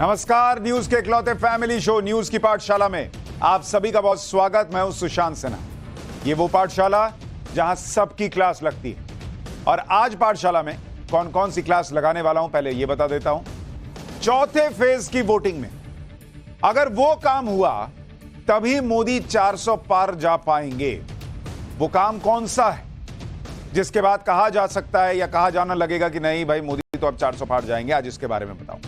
नमस्कार, न्यूज के इकलौते फैमिली शो न्यूज की पाठशाला में आप सभी का बहुत स्वागत। मैं हूं सुशांत सिन्हा। ये वो पाठशाला जहां सबकी क्लास लगती है और आज पाठशाला में कौन कौन सी क्लास लगाने वाला हूं पहले ये बता देता हूं। चौथे फेज की वोटिंग में अगर वो काम हुआ तभी मोदी 400 पार जा पाएंगे। वो काम कौन सा है जिसके बाद कहा जा सकता है या कहा जाना लगेगा कि नहीं भाई मोदी तो अब 400 पार जाएंगे, आज इसके बारे में बताऊं।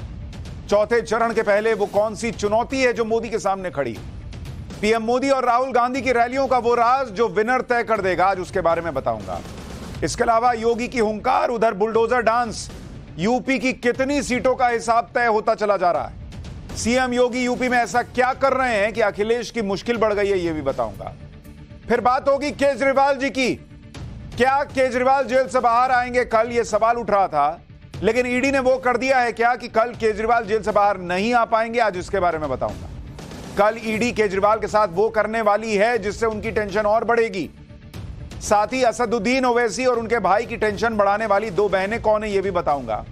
चौथे चरण के पहले वो कौन सी चुनौती है जो मोदी के सामने खड़ी है। पीएम मोदी और राहुल गांधी की रैलियों का वो राज जो विनर तय कर देगा, आज उसके बारे में बताऊंगा। इसके अलावा योगी की हुंकार, उधर बुलडोजर डांस, यूपी की कितनी सीटों का हिसाब तय होता चला जा रहा है। सीएम योगी यूपी में ऐसा क्या कर रहे हैं कि अखिलेश की मुश्किल बढ़ गई है, यह भी बताऊंगा। फिर बात होगी केजरीवाल जी की। क्या केजरीवाल जेल से बाहर आएंगे? कल यह सवाल उठ रहा था, लेकिन ईडी ने वो कर दिया है क्या कि कल केजरीवाल जेल से बाहर नहीं आ पाएंगे, आज इसके बारे में बताऊंगा। कल ईडी केजरीवाल के साथ वो करने वाली है जिससे उनकी टेंशन और बढ़ेगी। साथ ही असदुद्दीन ओवैसी और उनके भाई की टेंशन बढ़ाने वाली दो बहनें कौन है, ये भी बताऊंगा।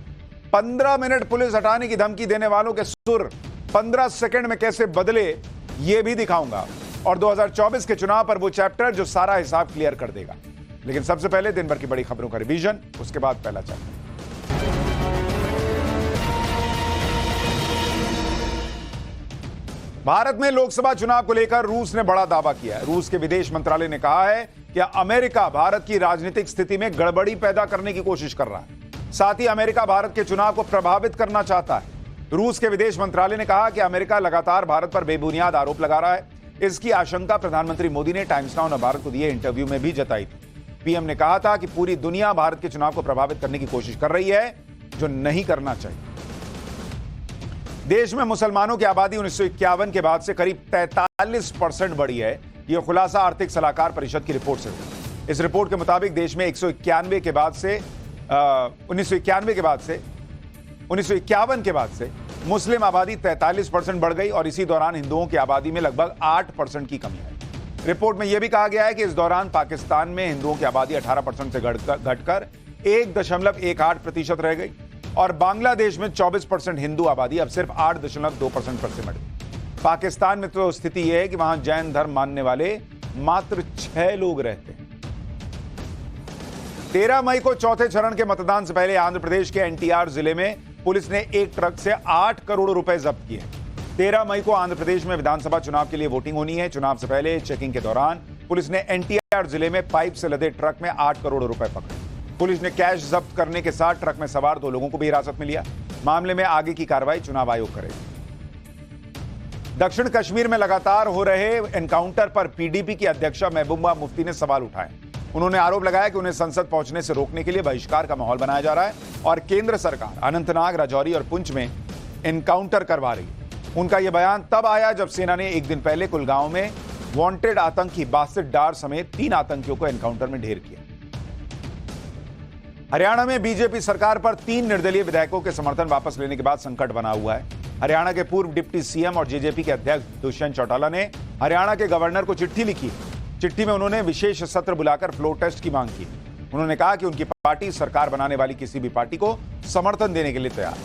15 मिनट पुलिस हटाने की धमकी देने वालों के सुर 15 सेकंड में कैसे बदले, ये भी दिखाऊंगा। और 2024 के चुनाव पर वो चैप्टर जो सारा हिसाब क्लियर कर देगा। लेकिन सबसे पहले दिन भर की बड़ी खबरों का रिवीजन, उसके बाद पहला चैप्टर। भारत में लोकसभा चुनाव को लेकर रूस ने बड़ा दावा किया है। रूस के विदेश मंत्रालय ने कहा है कि अमेरिका भारत की राजनीतिक स्थिति में गड़बड़ी पैदा करने की कोशिश कर रहा है। साथ ही अमेरिका भारत के चुनाव को प्रभावित करना चाहता है। रूस के विदेश मंत्रालय ने कहा कि अमेरिका लगातार भारत पर बेबुनियाद आरोप लगा रहा है। इसकी आशंका प्रधानमंत्री मोदी ने टाइम्स नाउ और भारत को दिए इंटरव्यू में भी जताई थी। पीएम ने कहा था कि पूरी दुनिया भारत के चुनाव को प्रभावित करने की कोशिश कर रही है, जो नहीं करना चाहिए। देश में मुसलमानों की आबादी 1951 के बाद से करीब 43% बढ़ी है। यह खुलासा आर्थिक सलाहकार परिषद की रिपोर्ट से हुआ। इस रिपोर्ट के मुताबिक देश में 1951 के बाद से मुस्लिम आबादी 43% बढ़ गई और इसी दौरान हिंदुओं की आबादी में लगभग 8% की कमी है। रिपोर्ट में यह भी कहा गया है कि इस दौरान पाकिस्तान में हिंदुओं की आबादी 18% से घटकर 1.18% रह गई और बांग्लादेश में 24% हिंदू आबादी अब सिर्फ 8.2% पर सिमट गई। पाकिस्तान में तो स्थिति यह है कि वहां जैन धर्म मानने वाले मात्र 6 लोग रहते हैं। 13 मई को चौथे चरण के मतदान से पहले आंध्र प्रदेश के एनटीआर जिले में पुलिस ने एक ट्रक से 8 करोड़ रुपए जब्त किए। 13 मई को आंध्र प्रदेश में विधानसभा चुनाव के लिए वोटिंग होनी है। चुनाव से पहले चेकिंग के दौरान पुलिस ने एनटीआर जिले में पाइप से लदे ट्रक में 8 करोड़ रुपए पकड़े। पुलिस ने कैश जब्त करने के साथ ट्रक में सवार 2 लोगों को भी हिरासत में लिया। मामले में आगे की कार्रवाई चुनाव आयोग करेगा। दक्षिण कश्मीर में लगातार हो रहे एनकाउंटर पर पीडीपी की अध्यक्षा महबूबा मुफ्ती ने सवाल उठाए। उन्होंने आरोप लगाया कि उन्हें संसद पहुंचने से रोकने के लिए बहिष्कार का माहौल बनाया जा रहा है और केंद्र सरकार अनंतनाग, राजौरी और पुंछ में एनकाउंटर करवा रही है। उनका यह बयान तब आया जब सेना ने एक दिन पहले कुलगांव में वांटेड आतंकी बासित डार समेत 3 आतंकियों को एनकाउंटर में ढेर किया। हरियाणा में बीजेपी सरकार पर 3 निर्दलीय विधायकों के समर्थन वापस लेने के बाद संकट बना हुआ है। हरियाणा के पूर्व डिप्टी सीएम और जेजेपी के अध्यक्ष दुष्यंत चौटाला ने हरियाणा के गवर्नर को चिट्ठी लिखी। चिट्ठी में उन्होंने विशेष सत्र बुलाकर फ्लोर टेस्ट की मांग की। उन्होंने कहा कि उनकी पार्टी सरकार बनाने वाली किसी भी पार्टी को समर्थन देने के लिए तैयार है।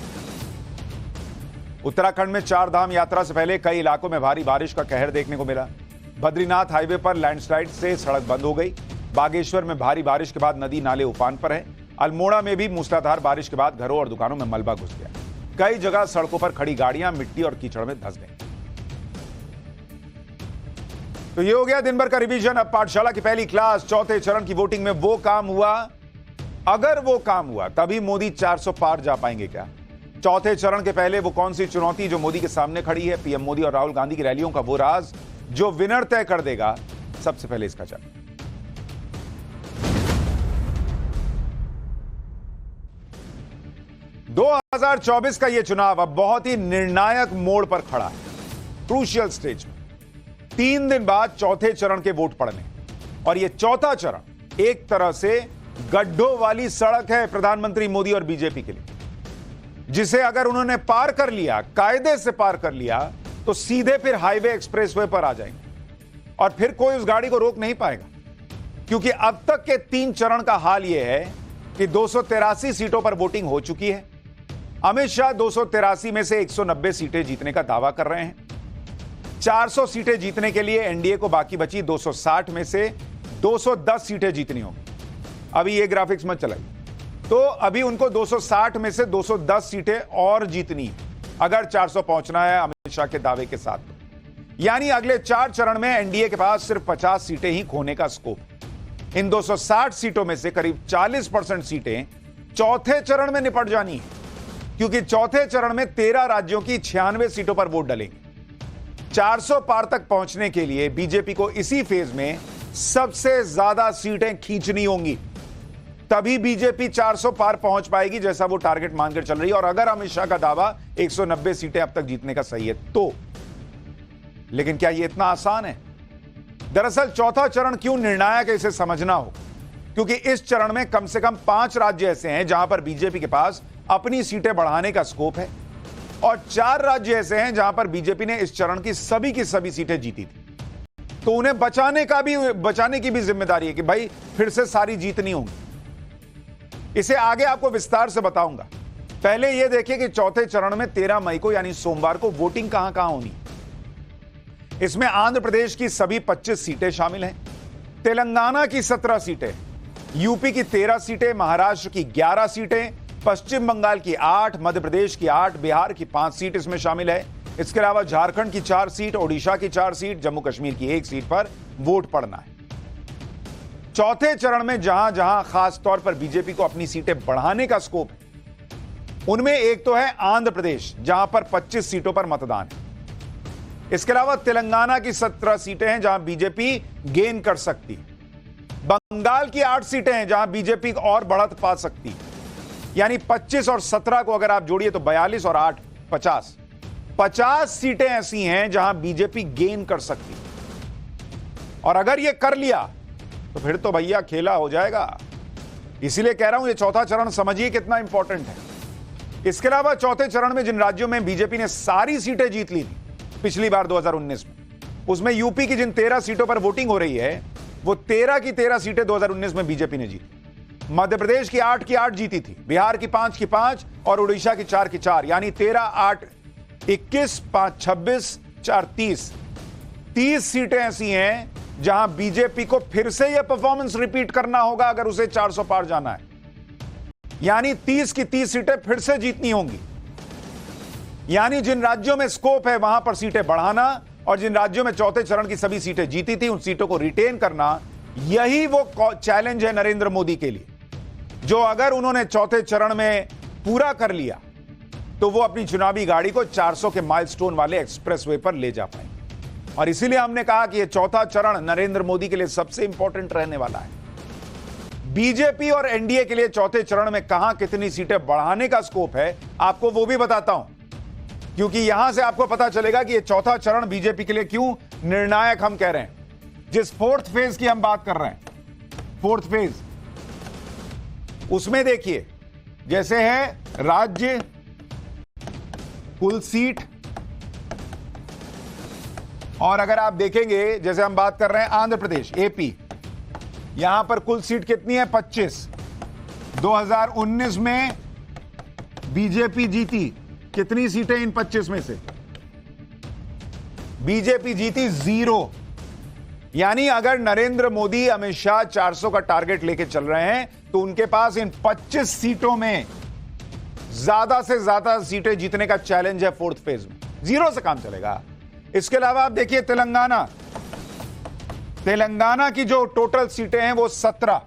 उत्तराखंड में 4 धाम यात्रा से पहले कई इलाकों में भारी बारिश का कहर देखने को मिला। बद्रीनाथ हाईवे पर लैंडस्लाइड से सड़क बंद हो गई। बागेश्वर में भारी बारिश के बाद नदी नाले उफान पर है। अल्मोड़ा में भी मूसलाधार बारिश के बाद घरों और दुकानों में मलबा घुस गया। कई जगह सड़कों पर खड़ी गाड़ियां मिट्टी और कीचड़ में धंस गई। तो ये हो गया दिन भर का रिवीजन। अब पाठशाला की पहली क्लास, चौथे चरण की वोटिंग में वो काम हुआ, अगर वो काम हुआ तभी मोदी 400 पार जा पाएंगे क्या? चौथे चरण के पहले वो कौन सी चुनौती जो मोदी के सामने खड़ी है? पीएम मोदी और राहुल गांधी की रैलियों का वो राज जो विनर तय कर देगा। सबसे पहले इसका चर्चा। 2024 का यह चुनाव अब बहुत ही निर्णायक मोड़ पर खड़ा है, क्रूशियल स्टेज में। 3 दिन बाद चौथे चरण के वोट पड़ने और यह चौथा चरण एक तरह से गड्ढों वाली सड़क है प्रधानमंत्री मोदी और बीजेपी के लिए, जिसे अगर उन्होंने पार कर लिया, कायदे से पार कर लिया, तो सीधे फिर हाईवे एक्सप्रेसवे पर आ जाएंगे और फिर कोई उस गाड़ी को रोक नहीं पाएगा। क्योंकि अब तक के 3 चरण का हाल यह है कि 283 सीटों पर वोटिंग हो चुकी है। अमित शाह 283 में से 190 सीटें जीतने का दावा कर रहे हैं। 400 सीटें जीतने के लिए एनडीए को बाकी बची 260 में से 210 सीटें जीतनी होंगी। अभी ये ग्राफिक्स मत चलाइए। तो अभी उनको 260 में से 210 सीटें और जीतनी है अगर 400 पहुंचना है अमित शाह के दावे के साथ। यानी अगले 4 चरण में एनडीए के पास सिर्फ 50 सीटें ही खोने का स्कोप। इन 260 सीटों में से करीब 40% सीटें चौथे चरण में निपट जानी है, क्योंकि चौथे चरण में 13 राज्यों की 96 सीटों पर वोट डलेंगे। 400 पार तक पहुंचने के लिए बीजेपी को इसी फेज में सबसे ज्यादा सीटें खींचनी होंगी, तभी बीजेपी 400 पार पहुंच पाएगी, जैसा वो टारगेट मानकर चल रही है। और अगर अमित शाह का दावा 190 सीटें अब तक जीतने का सही है तो। लेकिन क्या ये इतना आसान है? दरअसल चौथा चरण क्यों निर्णायक है इसे समझना हो, क्योंकि इस चरण में कम से कम 5 राज्य ऐसे हैं जहां पर बीजेपी के पास अपनी सीटें बढ़ाने का स्कोप है, और 4 राज्य ऐसे हैं जहां पर बीजेपी ने इस चरण की सभी सीटें जीती थी। तो उन्हें बचाने की भी जिम्मेदारी है कि भाई फिर से सारी जीतनी होगी। इसे आगे आपको विस्तार से बताऊंगा। पहले यह देखिए कि चौथे चरण में 13 मई को यानी सोमवार को वोटिंग कहां होनी। इसमें आंध्र प्रदेश की सभी 25 सीटें शामिल हैं, तेलंगाना की 17 सीटें, यूपी की 13 सीटें, महाराष्ट्र की 11 सीटें, पश्चिम बंगाल की 8, मध्य प्रदेश की 8, बिहार की 5 सीट इसमें शामिल है। इसके अलावा झारखंड की 4 सीट, ओडिशा की 4 सीट, जम्मू कश्मीर की 1 सीट पर वोट पड़ना है। चौथे चरण में जहां जहां खास तौर पर बीजेपी को अपनी सीटें बढ़ाने का स्कोप है, उनमें एक तो है आंध्र प्रदेश, जहां पर 25 सीटों पर मतदान है। इसके अलावा तेलंगाना की 17 सीटें हैं जहां बीजेपी गेन कर सकती है। बंगाल की 8 सीटें हैं जहां बीजेपी और बढ़त पा सकती है। यानी 25 और 17 को अगर आप जोड़िए तो 42 और 8 50 सीटें ऐसी हैं जहां बीजेपी गेन कर सकती है। और अगर यह कर लिया तो फिर तो भैया खेला हो जाएगा। इसीलिए कह रहा हूं, यह चौथा चरण समझिए कितना इंपॉर्टेंट है। इसके अलावा चौथे चरण में जिन राज्यों में बीजेपी ने सारी सीटें जीत ली थी पिछली बार 2019 में, उसमें यूपी की जिन 13 सीटों पर वोटिंग हो रही है, वो 13 की 13 सीटें 2019 में बीजेपी ने जीती। मध्य प्रदेश की 8 की 8 जीती थी, बिहार की 5 की 5 और उड़ीसा की 4 की 4, यानी 13, 8, 21, 5, 26, 4, 30 सीटें ऐसी हैं जहां बीजेपी को फिर से यह परफॉर्मेंस रिपीट करना होगा अगर उसे 400 पार जाना है। यानी 30 की 30 सीटें फिर से जीतनी होंगी। यानी जिन राज्यों में स्कोप है वहां पर सीटें बढ़ाना, और जिन राज्यों में चौथे चरण की सभी सीटें जीती थी उन सीटों को रिटेन करना, यही वो चैलेंज है नरेंद्र मोदी के लिए, जो अगर उन्होंने चौथे चरण में पूरा कर लिया तो वो अपनी चुनावी गाड़ी को 400 के माइलस्टोन वाले एक्सप्रेसवे पर ले जा पाएंगे। और इसीलिए हमने कहा कि यह चौथा चरण नरेंद्र मोदी के लिए सबसे इंपॉर्टेंट रहने वाला है। बीजेपी और एनडीए के लिए चौथे चरण में कहां कितनी सीटें बढ़ाने का स्कोप है, आपको वो भी बताता हूं, क्योंकि यहां से आपको पता चलेगा कि यह चौथा चरण बीजेपी के लिए क्यों निर्णायक हम कह रहे हैं। जिस फोर्थ फेज की हम बात कर रहे हैं, फोर्थ फेज, उसमें देखिए जैसे है राज्य, कुल सीट, और अगर आप देखेंगे जैसे हम बात कर रहे हैं आंध्र प्रदेश, एपी, यहां पर कुल सीट कितनी है? 25। 2019 में बीजेपी जीती कितनी सीटें? इन 25 में से बीजेपी जीती 0। यानी अगर नरेंद्र मोदी अमित शाह 400 का टारगेट लेके चल रहे हैं तो उनके पास इन 25 सीटों में ज्यादा से ज्यादा सीटें जीतने का चैलेंज है फोर्थ फेज में। 0 से काम चलेगा। इसके अलावा आप देखिए तेलंगाना की जो टोटल सीटें हैं वो 17,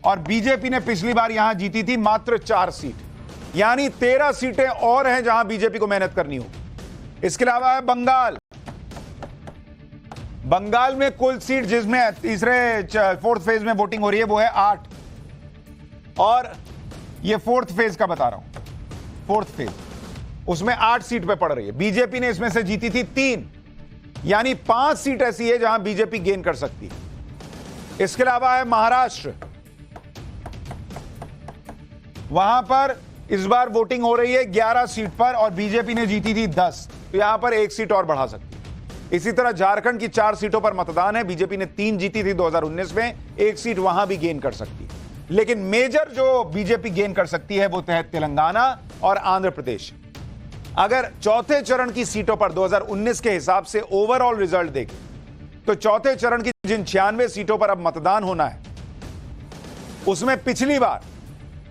और बीजेपी ने पिछली बार यहां जीती थी मात्र 4 सीट, यानी 13 सीटें और हैं जहां बीजेपी को मेहनत करनी हो। इसके अलावा है बंगाल में कुल सीट जिसमें तीसरे फोर्थ फेज में वोटिंग हो रही है वो है 8, और ये फोर्थ फेज का बता रहा हूं, फोर्थ फेज, उसमें 8 सीट पे पड़ रही है। बीजेपी ने इसमें से जीती थी 3, यानी 5 सीट ऐसी है जहां बीजेपी गेन कर सकती है। इसके अलावा है महाराष्ट्र, वहां पर इस बार वोटिंग हो रही है 11 सीट पर और बीजेपी ने जीती थी 10, तो यहां पर 1 सीट और बढ़ा सकती है। इसी तरह झारखंड की 4 सीटों पर मतदान है, बीजेपी ने 3 जीती थी 2019 में, 1 सीट वहां भी गेन कर सकती है। लेकिन मेजर जो बीजेपी गेन कर सकती है वो है तेलंगाना और आंध्र प्रदेश। अगर चौथे चरण की सीटों पर 2019 के हिसाब से ओवरऑल रिजल्ट देखें तो चौथे चरण की जिन 96 सीटों पर अब मतदान होना है उसमें पिछली बार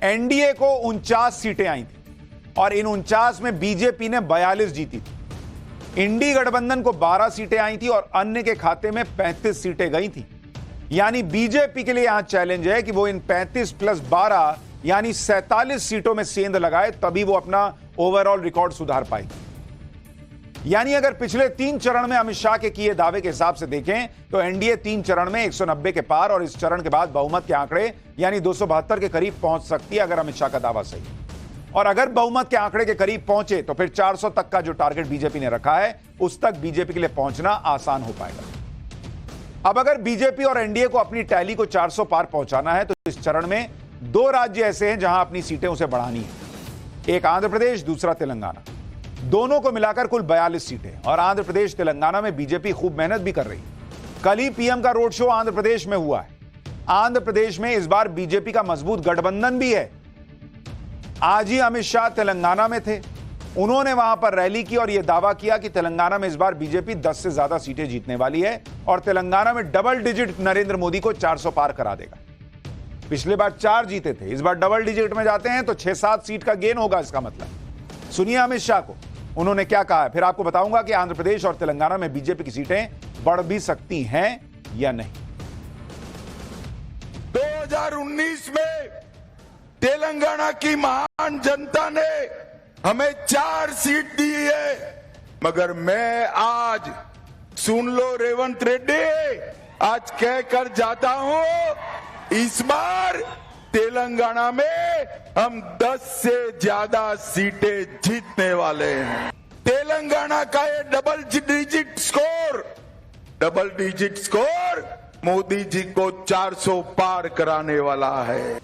एनडीए को 49 सीटें आई थी और इन 49 में बीजेपी ने 42 जीती थी। इंडी गठबंधन को 12 सीटें आई थी और अन्य के खाते में 35 सीटें गई थी। यानी बीजेपी के लिए यहां चैलेंज है कि वो इन 35 प्लस 12 यानी 47 सीटों में सेंध लगाए, तभी वो अपना ओवरऑल रिकॉर्ड सुधार पाएगी। यानी अगर पिछले 3 चरण में अमित शाह के किए दावे के हिसाब से देखें तो एनडीए 3 चरण में 190 के पार और इस चरण के बाद बहुमत के आंकड़े यानी 272 के करीब पहुंच सकती है अगर अमित शाह का दावा सही है। और अगर बहुमत के आंकड़े के करीब पहुंचे तो फिर 400 तक का जो टारगेट बीजेपी ने रखा है उस तक बीजेपी के लिए पहुंचना आसान हो पाएगा। अब अगर बीजेपी और एनडीए को अपनी टैली को 400 पार पहुंचाना है तो इस चरण में 2 राज्य ऐसे हैं जहां अपनी सीटें उसे बढ़ानी है। एक आंध्र प्रदेश, दूसरा तेलंगाना। दोनों को मिलाकर कुल 42 सीटें और आंध्र प्रदेश तेलंगाना में बीजेपी खूब मेहनत भी कर रही है। कल ही पीएम का रोड शो आंध्र प्रदेश में हुआ है। आंध्र प्रदेश में इस बार बीजेपी का मजबूत गठबंधन भी है। आज ही अमित शाह तेलंगाना में थे, उन्होंने वहां पर रैली की और यह दावा किया कि तेलंगाना में इस बार बीजेपी 10 से ज्यादा सीटें जीतने वाली है और तेलंगाना में डबल डिजिट नरेंद्र मोदी को 400 पार करा देगा। पिछले बार 4 जीते थे, इस बार डबल डिजिट में जाते हैं तो 6-7 सीट का गेन होगा। इसका मतलब सुनिए अमित शाह को, उन्होंने क्या कहा है, फिर आपको बताऊंगा कि आंध्र प्रदेश और तेलंगाना में बीजेपी की सीटें बढ़ भी सकती हैं या नहीं। 2019 में तेलंगाना की महान जनता ने हमें 4 सीट दी है, मगर मैं आज सुन लो रेवंत रेड्डी, आज कहकर जाता हूं इस बार तेलंगाना में हम 10 से ज्यादा सीटें जीतने वाले हैं। तेलंगाना का ये double digit score Modi ji को 400 पार कराने वाला है।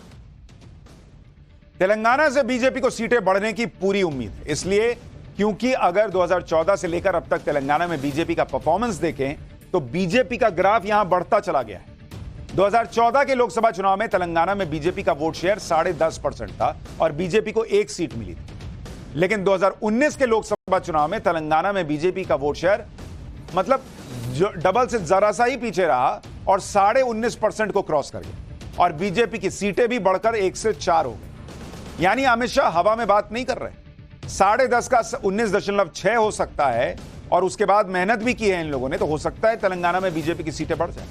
तेलंगाना से बीजेपी को सीटें बढ़ने की पूरी उम्मीद है, इसलिए क्योंकि अगर 2014 से लेकर अब तक तेलंगाना में बीजेपी का परफॉर्मेंस देखें तो बीजेपी का ग्राफ यहां बढ़ता चला गया है। 2014 के लोकसभा चुनाव में तेलंगाना में बीजेपी का वोट शेयर 10.5% था और बीजेपी को 1 सीट मिली थी। लेकिन 2019 के लोकसभा चुनाव में तेलंगाना में बीजेपी का वोट शेयर मतलब डबल से जरा सा ही पीछे रहा और 19.5% को क्रॉस कर गया और बीजेपी की सीटें भी बढ़कर 1 से 4 हो गई। यानी अमित शाह हवा में बात नहीं कर रहे। 10.5 का 19.6 हो सकता है और उसके बाद मेहनत भी की है इन लोगों ने, तो हो सकता है तेलंगाना में बीजेपी की सीटें बढ़ जाए।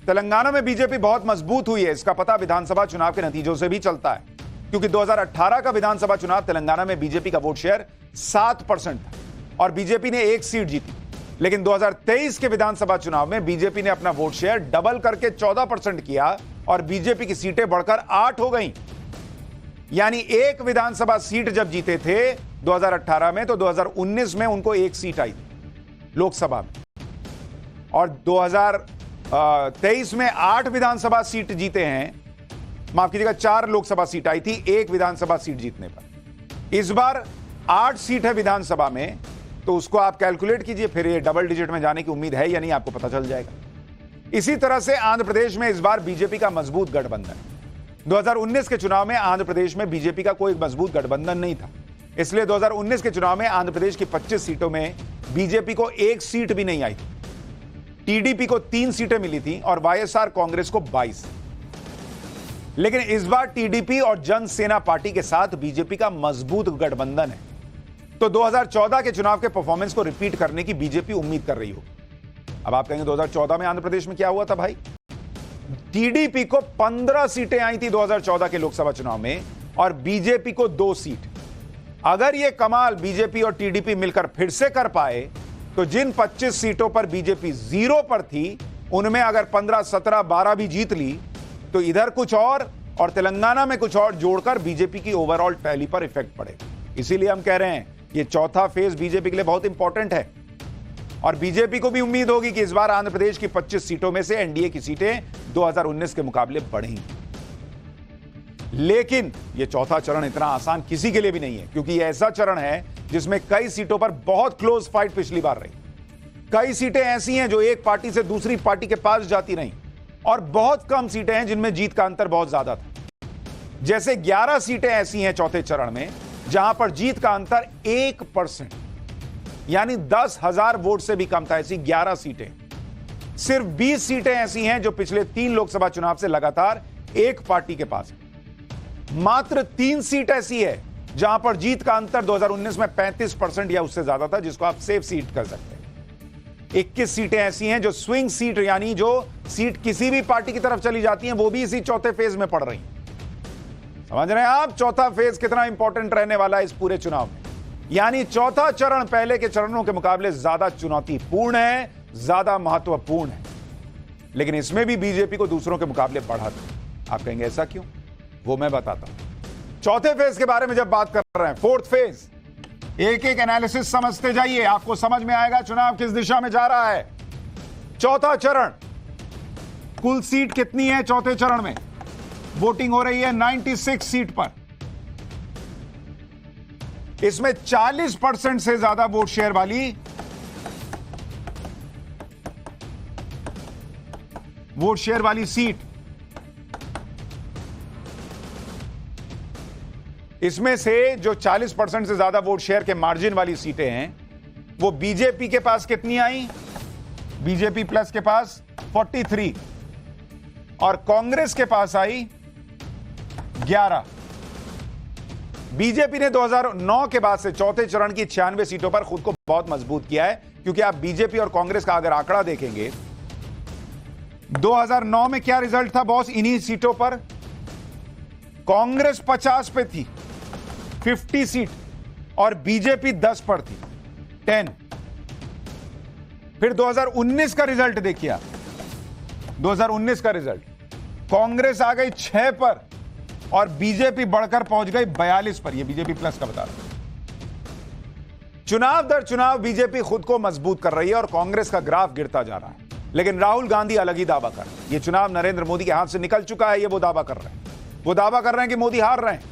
तेलंगाना में बीजेपी बहुत मजबूत हुई है, इसका पता विधानसभा चुनाव के नतीजों से भी चलता है, क्योंकि 2018 का विधानसभा चुनाव तेलंगाना में बीजेपी का वोट शेयर 7% था और बीजेपी ने 1 सीट जीती। लेकिन 2023 के विधानसभा चुनाव में बीजेपी ने अपना वोट शेयर डबल करके 14% किया और बीजेपी की सीटें बढ़कर 8 हो गई। यानी 1 विधानसभा सीट जब जीते थे 2018 में तो 2019 में उनको 1 सीट आई थी लोकसभा में और 2023 में 8 विधानसभा सीट जीते हैं, माफ कीजिएगा 4 लोकसभा सीट आई थी 1 विधानसभा सीट जीतने पर। इस बार 8 सीट है विधानसभा में, तो उसको आप कैलकुलेट कीजिए, फिर ये डबल डिजिट में जाने की उम्मीद है या नहीं आपको पता चल जाएगा। इसी तरह से आंध्र प्रदेश में इस बार बीजेपी का मजबूत गठबंधन। 2019 के चुनाव में आंध्र प्रदेश में बीजेपी का कोई मजबूत गठबंधन नहीं था, इसलिए 2019 के चुनाव में आंध्र प्रदेश की 25 सीटों में बीजेपी को 1 सीट भी नहीं आई थी। टीडीपी को 3 सीटें मिली थी और वाईएसआर कांग्रेस को 22। लेकिन इस बार टीडीपी और जनसेना पार्टी के साथ बीजेपी का मजबूत गठबंधन है, तो 2014 के चुनाव के परफॉर्मेंस को रिपीट करने की बीजेपी उम्मीद कर रही हो। अब आप कहेंगे 2014 में आंध्र प्रदेश में क्या हुआ था भाई? टीडीपी को 15 सीटें आई थी 2014 के लोकसभा चुनाव में और बीजेपी को 2 सीट। अगर यह कमाल बीजेपी और टीडीपी मिलकर फिर से कर पाए तो जिन 25 सीटों पर बीजेपी 0 पर थी उनमें अगर 15, 17, 12 भी जीत ली तो इधर कुछ और तेलंगाना में कुछ और जोड़कर बीजेपी की ओवरऑल टैली पर इफेक्ट पड़ेगा। इसीलिए हम कह रहे हैं ये चौथा फेज बीजेपी के लिए बहुत इंपॉर्टेंट है और बीजेपी को भी उम्मीद होगी कि इस बार आंध्र प्रदेश की 25 सीटों में से एनडीए की सीटें 2019 के मुकाबले बढ़ेंगी। लेकिन यह चौथा चरण इतना आसान किसी के लिए भी नहीं है, क्योंकि यह ऐसा चरण है जिसमें कई सीटों पर बहुत क्लोज फाइट पिछली बार रही। कई सीटें ऐसी हैं जो एक पार्टी से दूसरी पार्टी के पास जाती रहीं और बहुत कम सीटें हैं जिनमें जीत का अंतर बहुत ज्यादा था। जैसे 11 सीटें ऐसी हैं चौथे चरण में जहां पर जीत का अंतर 1%, यानी 10,000 वोट से भी कम था। ऐसी 11 सीटें। सिर्फ 20 सीटें ऐसी हैं जो पिछले 3 लोकसभा चुनाव से लगातार एक पार्टी के पास है। मात्र 3 सीट ऐसी है जहां पर जीत का अंतर 2019 में 35% या उससे ज्यादा था, जिसको आप सेफ सीट कर सकते हैं। 21 सीटें ऐसी हैं जो स्विंग सीट, यानी जो सीट किसी भी पार्टी की तरफ चली जाती हैं, वो भी इसी चौथे फेज में पड़ रही हैं। समझ रहे हैं आप चौथा फेज कितना इंपॉर्टेंट रहने वाला है इस पूरे चुनाव में? यानी चौथा चरण पहले के चरणों के मुकाबले ज्यादा चुनौतीपूर्ण है, ज्यादा महत्वपूर्ण है। लेकिन इसमें भी बीजेपी को दूसरों के मुकाबले बढ़ा था। आप कहेंगे ऐसा क्यों? वो मैं बताता हूं। चौथे फेज के बारे में जब बात कर रहे हैं, फोर्थ फेज, एक एक एनालिसिस समझते जाइए, आपको समझ में आएगा चुनाव किस दिशा में जा रहा है। चौथा चरण, कुल सीट कितनी है चौथे चरण में? वोटिंग हो रही है 96 सीट पर। इसमें 40% से ज्यादा वोट शेयर वाली सीट, इसमें से जो 40% से ज्यादा वोट शेयर के मार्जिन वाली सीटें हैं, वो बीजेपी के पास कितनी आई? बीजेपी प्लस के पास 43 और कांग्रेस के पास आई 11। बीजेपी ने 2009 के बाद से चौथे चरण की 96 सीटों पर खुद को बहुत मजबूत किया है, क्योंकि आप बीजेपी और कांग्रेस का अगर आंकड़ा देखेंगे, 2009 में क्या रिजल्ट था बॉस? इन्हीं सीटों पर कांग्रेस 50 पे थी, 50 सीट, और बीजेपी 10 पर थी, 10। फिर 2019 का रिजल्ट देखिए आप। 2019 का रिजल्ट, कांग्रेस आ गई 6 पर और बीजेपी बढ़कर पहुंच गई 42 पर। यह बीजेपी प्लस का बता रहा है। चुनाव दर चुनाव बीजेपी खुद को मजबूत कर रही है और कांग्रेस का ग्राफ गिरता जा रहा है। लेकिन राहुल गांधी अलग ही दावा कर रहे हैं। यह चुनाव नरेंद्र मोदी के हाथ से निकल चुका है, यह वो दावा कर रहे हैं। वो दावा कर रहे हैं कि मोदी हार रहे हैं।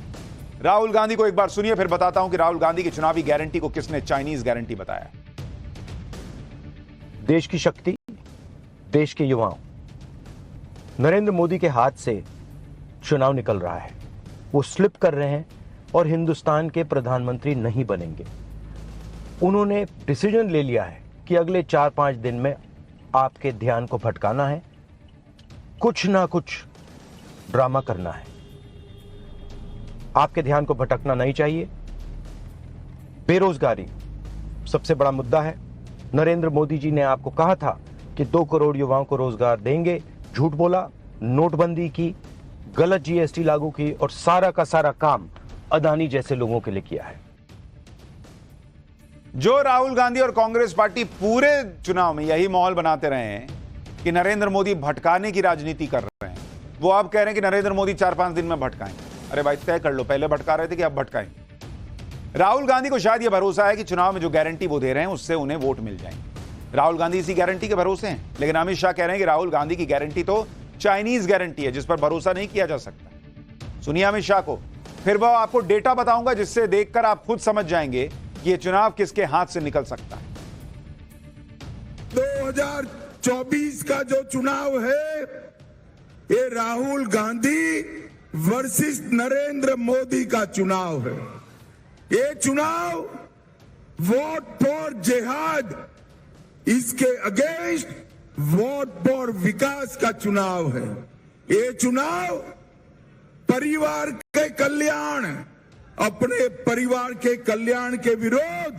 राहुल गांधी को एक बार सुनिए, फिर बताता हूं कि राहुल गांधी की चुनावी गारंटी को किसने चाइनीज गारंटी बताया। देश की शक्ति, देश के युवाओं, नरेंद्र मोदी के हाथ से चुनाव निकल रहा है। वो स्लिप कर रहे हैं और हिंदुस्तान के प्रधानमंत्री नहीं बनेंगे। उन्होंने डिसीजन ले लिया है कि अगले 4-5 दिन में आपके ध्यान को भटकाना है, कुछ ना कुछ ड्रामा करना है। आपके ध्यान को भटकना नहीं चाहिए। बेरोजगारी सबसे बड़ा मुद्दा है। नरेंद्र मोदी जी ने आपको कहा था कि 2 करोड़ युवाओं को रोजगार देंगे, झूठ बोला, नोटबंदी की, गलत जीएसटी लागू की और सारा का सारा काम अदानी जैसे लोगों के लिए किया है। जो राहुल गांधी और कांग्रेस पार्टी पूरे चुनाव में यही माहौल बनाते रहे हैं कि नरेंद्र मोदी भटकाने की राजनीति कर रहे हैं, वो अब कह रहे हैं कि नरेंद्र मोदी 4-5 दिन में भटकाएंगे। अरे भाई तय कर लो, पहले भटका रहे थे कि अब भटकाएंगे। राहुल गांधी को शायद यह भरोसा है कि चुनाव में जो गारंटी वो दे रहे हैं उससे उन्हें वोट मिल जाएंगे। राहुल गांधी इसी गारंटी के भरोसे हैं। लेकिन अमित शाह कह रहे हैं कि राहुल गांधी की गारंटी तो चाइनीज गारंटी है, जिस पर भरोसा नहीं किया जा सकता। सुनिए अमित शाह को, फिर वो आपको डेटा बताऊंगा जिससे देखकर आप खुद समझ जाएंगे कि ये चुनाव किसके हाथ से निकल सकता है। 2024 का जो चुनाव है, ये राहुल गांधी वर्सेस नरेंद्र मोदी का चुनाव है। ये चुनाव वोट फॉर जिहाद, इसके अगेंस्ट वोट फॉर विकास का चुनाव है। ये चुनाव परिवार के कल्याण, अपने परिवार के कल्याण के विरोध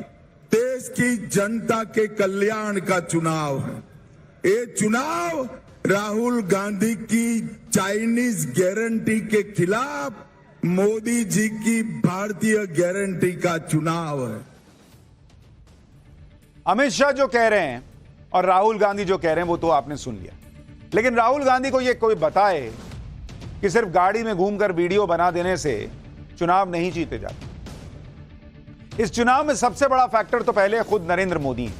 देश की जनता के कल्याण का चुनाव है। ये चुनाव राहुल गांधी की चाइनीज गारंटी के खिलाफ मोदी जी की भारतीय गारंटी का चुनाव है। अमित शाह जो कह रहे हैं और राहुल गांधी जो कह रहे हैं वो तो आपने सुन लिया। लेकिन राहुल गांधी को ये कोई बताए कि सिर्फ गाड़ी में घूमकर वीडियो बना देने से चुनाव नहीं जीते जाते। इस चुनाव में सबसे बड़ा फैक्टर तो पहले खुद नरेंद्र मोदी है।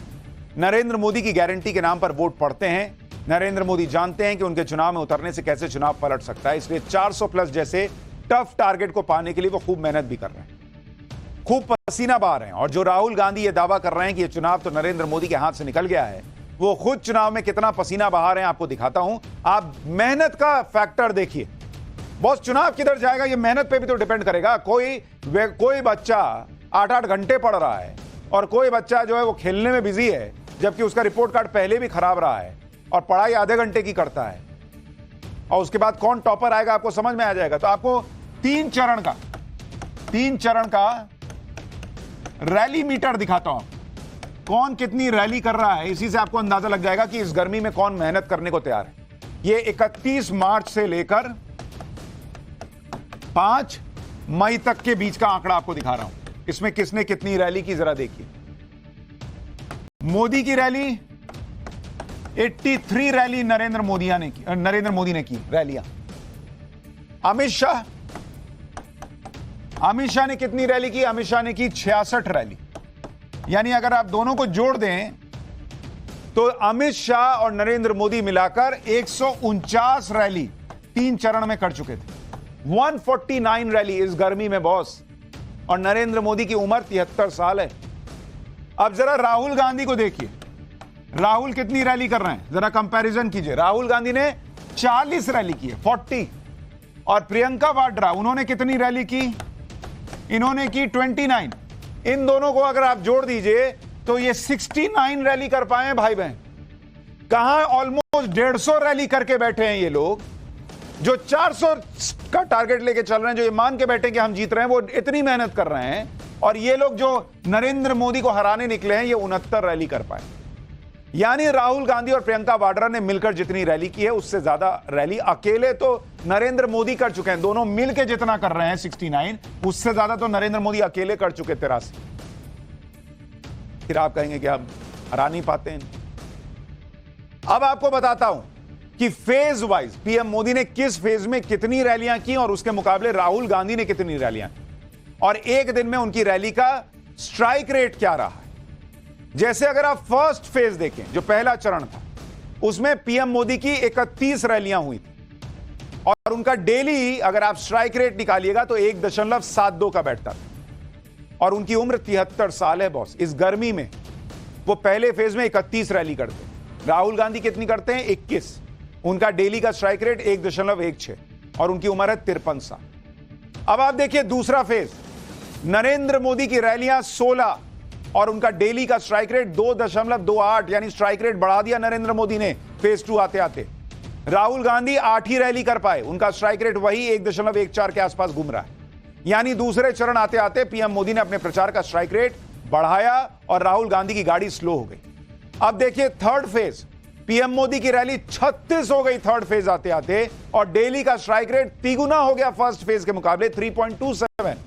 नरेंद्र मोदी की गारंटी के नाम पर वोट पड़ते हैं। नरेंद्र मोदी जानते हैं कि उनके चुनाव में उतरने से कैसे चुनाव पलट सकता है, इसलिए 400 प्लस जैसे टफ टारगेट को पाने के लिए वो खूब मेहनत भी कर रहे हैं, खूब पसीना बहा रहे हैं। और जो राहुल गांधी ये दावा कर रहे हैं कि ये चुनाव तो नरेंद्र मोदी के हाथ से निकल गया है, वो खुद चुनाव में कितना पसीना बहा रहे हैं आपको दिखाता हूं। आप मेहनत का फैक्टर देखिए। बॉस चुनाव किधर जाएगा ये मेहनत पे भी तो डिपेंड करेगा। कोई बच्चा 8-8 घंटे पढ़ रहा है और कोई बच्चा जो है वो खेलने में बिजी है, जबकि उसका रिपोर्ट कार्ड पहले भी खराब रहा है और पढ़ाई आधे घंटे की करता है, और उसके बाद कौन टॉपर आएगा आपको समझ में आ जाएगा। तो आपको 3 चरण का रैली मीटर दिखाता हूं, कौन कितनी रैली कर रहा है, इसी से आपको अंदाजा लग जाएगा कि इस गर्मी में कौन मेहनत करने को तैयार है। ये 31 मार्च से लेकर 5 मई तक के बीच का आंकड़ा आपको दिखा रहा हूं। इसमें किसने कितनी रैली की जरा देखिए। मोदी की रैली 83 रैली नरेंद्र मोदी ने की रैलियां। अमित शाह ने कितनी रैली की? अमित शाह ने की 66 रैली। यानी अगर आप दोनों को जोड़ दें तो अमित शाह और नरेंद्र मोदी मिलाकर 149 रैली 3 चरण में कर चुके थे। 149 रैली इस गर्मी में बॉस, और नरेंद्र मोदी की उम्र 73 साल है। अब जरा राहुल गांधी को देखिए, राहुल कितनी रैली कर रहे हैं, जरा कंपैरिजन कीजिए। राहुल गांधी ने 40 रैली की है, 40, और प्रियंका वाड्रा उन्होंने कितनी रैली की? इन्होंने की 29। इन दोनों को अगर आप जोड़ दीजिए तो ये 69 रैली कर पाए हैं भाई बहन। कहां ऑलमोस्ट 150 रैली करके बैठे हैं ये लोग, जो 400 का टारगेट लेके चल रहे हैं, जो ये मान के बैठे कि हम जीत रहे हैं, वो इतनी मेहनत कर रहे हैं। और ये लोग जो नरेंद्र मोदी को हराने निकले हैं, ये 69 रैली कर पाए। यानी राहुल गांधी और प्रियंका वाड्रा ने मिलकर जितनी रैली की है, उससे ज्यादा रैली अकेले तो नरेंद्र मोदी कर चुके हैं। दोनों मिलकर जितना कर रहे हैं 69, उससे ज्यादा तो नरेंद्र मोदी अकेले कर चुके 83। फिर आप कहेंगे कि आप हरा नहीं पाते हैं। अब आपको बताता हूं कि फेज वाइज पीएम मोदी ने किस फेज में कितनी रैलियां की और उसके मुकाबले राहुल गांधी ने कितनी रैलियां की, और एक दिन में उनकी रैली का स्ट्राइक रेट क्या रहा है। जैसे अगर आप फर्स्ट फेज देखें, जो पहला चरण था, उसमें पीएम मोदी की 31 रैलियां हुई थी, और उनका डेली अगर आप स्ट्राइक रेट निकालिएगा तो 1.72 का बैठता था, और उनकी उम्र 73 साल है बॉस। इस गर्मी में वो पहले फेज में 31 रैली करते हैं। राहुल गांधी कितनी करते हैं? 21। उनका डेली का स्ट्राइक रेट 1.16, और उनकी उम्र है 53 साल। अब आप देखिए दूसरा फेज, नरेंद्र मोदी की रैलियां 16, और उनका डेली का स्ट्राइक रेट 2.28, यानी स्ट्राइक रेट बढ़ा दिया नरेंद्र मोदी ने फेज 2 आते आते। राहुल गांधी 8 ही रैली कर पाए, उनका स्ट्राइक रेट वही 1.14 के आसपास घूम रहा है। यानी दूसरे चरण आते आते पीएम मोदी ने अपने प्रचार का स्ट्राइक रेट बढ़ाया और राहुल गांधी की गाड़ी स्लो हो गई। अब देखिए थर्ड फेज, पीएम मोदी की रैली 36 हो गई थर्ड फेज आते आते, और डेली का स्ट्राइक रेट तिगुना हो गया फर्स्ट फेज के मुकाबले 3.27।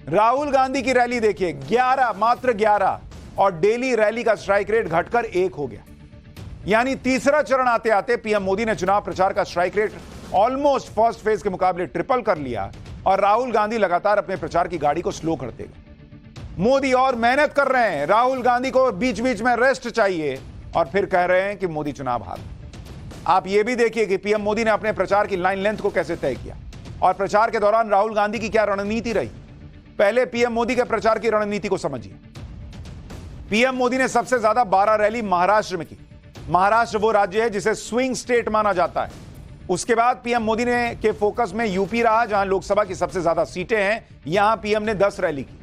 राहुल गांधी की रैली देखिए 11, मात्र 11, और डेली रैली का स्ट्राइक रेट घटकर 1 हो गया। यानी तीसरा चरण आते आते पीएम मोदी ने चुनाव प्रचार का strike rate almost first phase के मुकाबले ट्रिपल कर लिया, और राहुल गांधी लगातार अपने प्रचार की गाड़ी को स्लो करते गए। मोदी और मेहनत कर रहे हैं, राहुल गांधी को बीच बीच में रेस्ट चाहिए, और फिर कह रहे हैं कि मोदी चुनाव हार। आप यह भी देखिए कि पीएम मोदी ने अपने प्रचार की लाइन लेंथ को कैसे तय किया, और प्रचार के दौरान राहुल गांधी की क्या रणनीति रही। पहले पीएम मोदी के प्रचार की रणनीति को समझिए। पीएम मोदी ने सबसे ज्यादा 12 रैली महाराष्ट्र में की। महाराष्ट्र वो राज्य है जिसे स्विंग स्टेट माना जाता है। उसके बाद पीएम मोदी ने के फोकस में यूपी रहा, जहां लोकसभा की सबसे ज्यादा सीटें हैं। यहां पीएम ने 10 रैली की।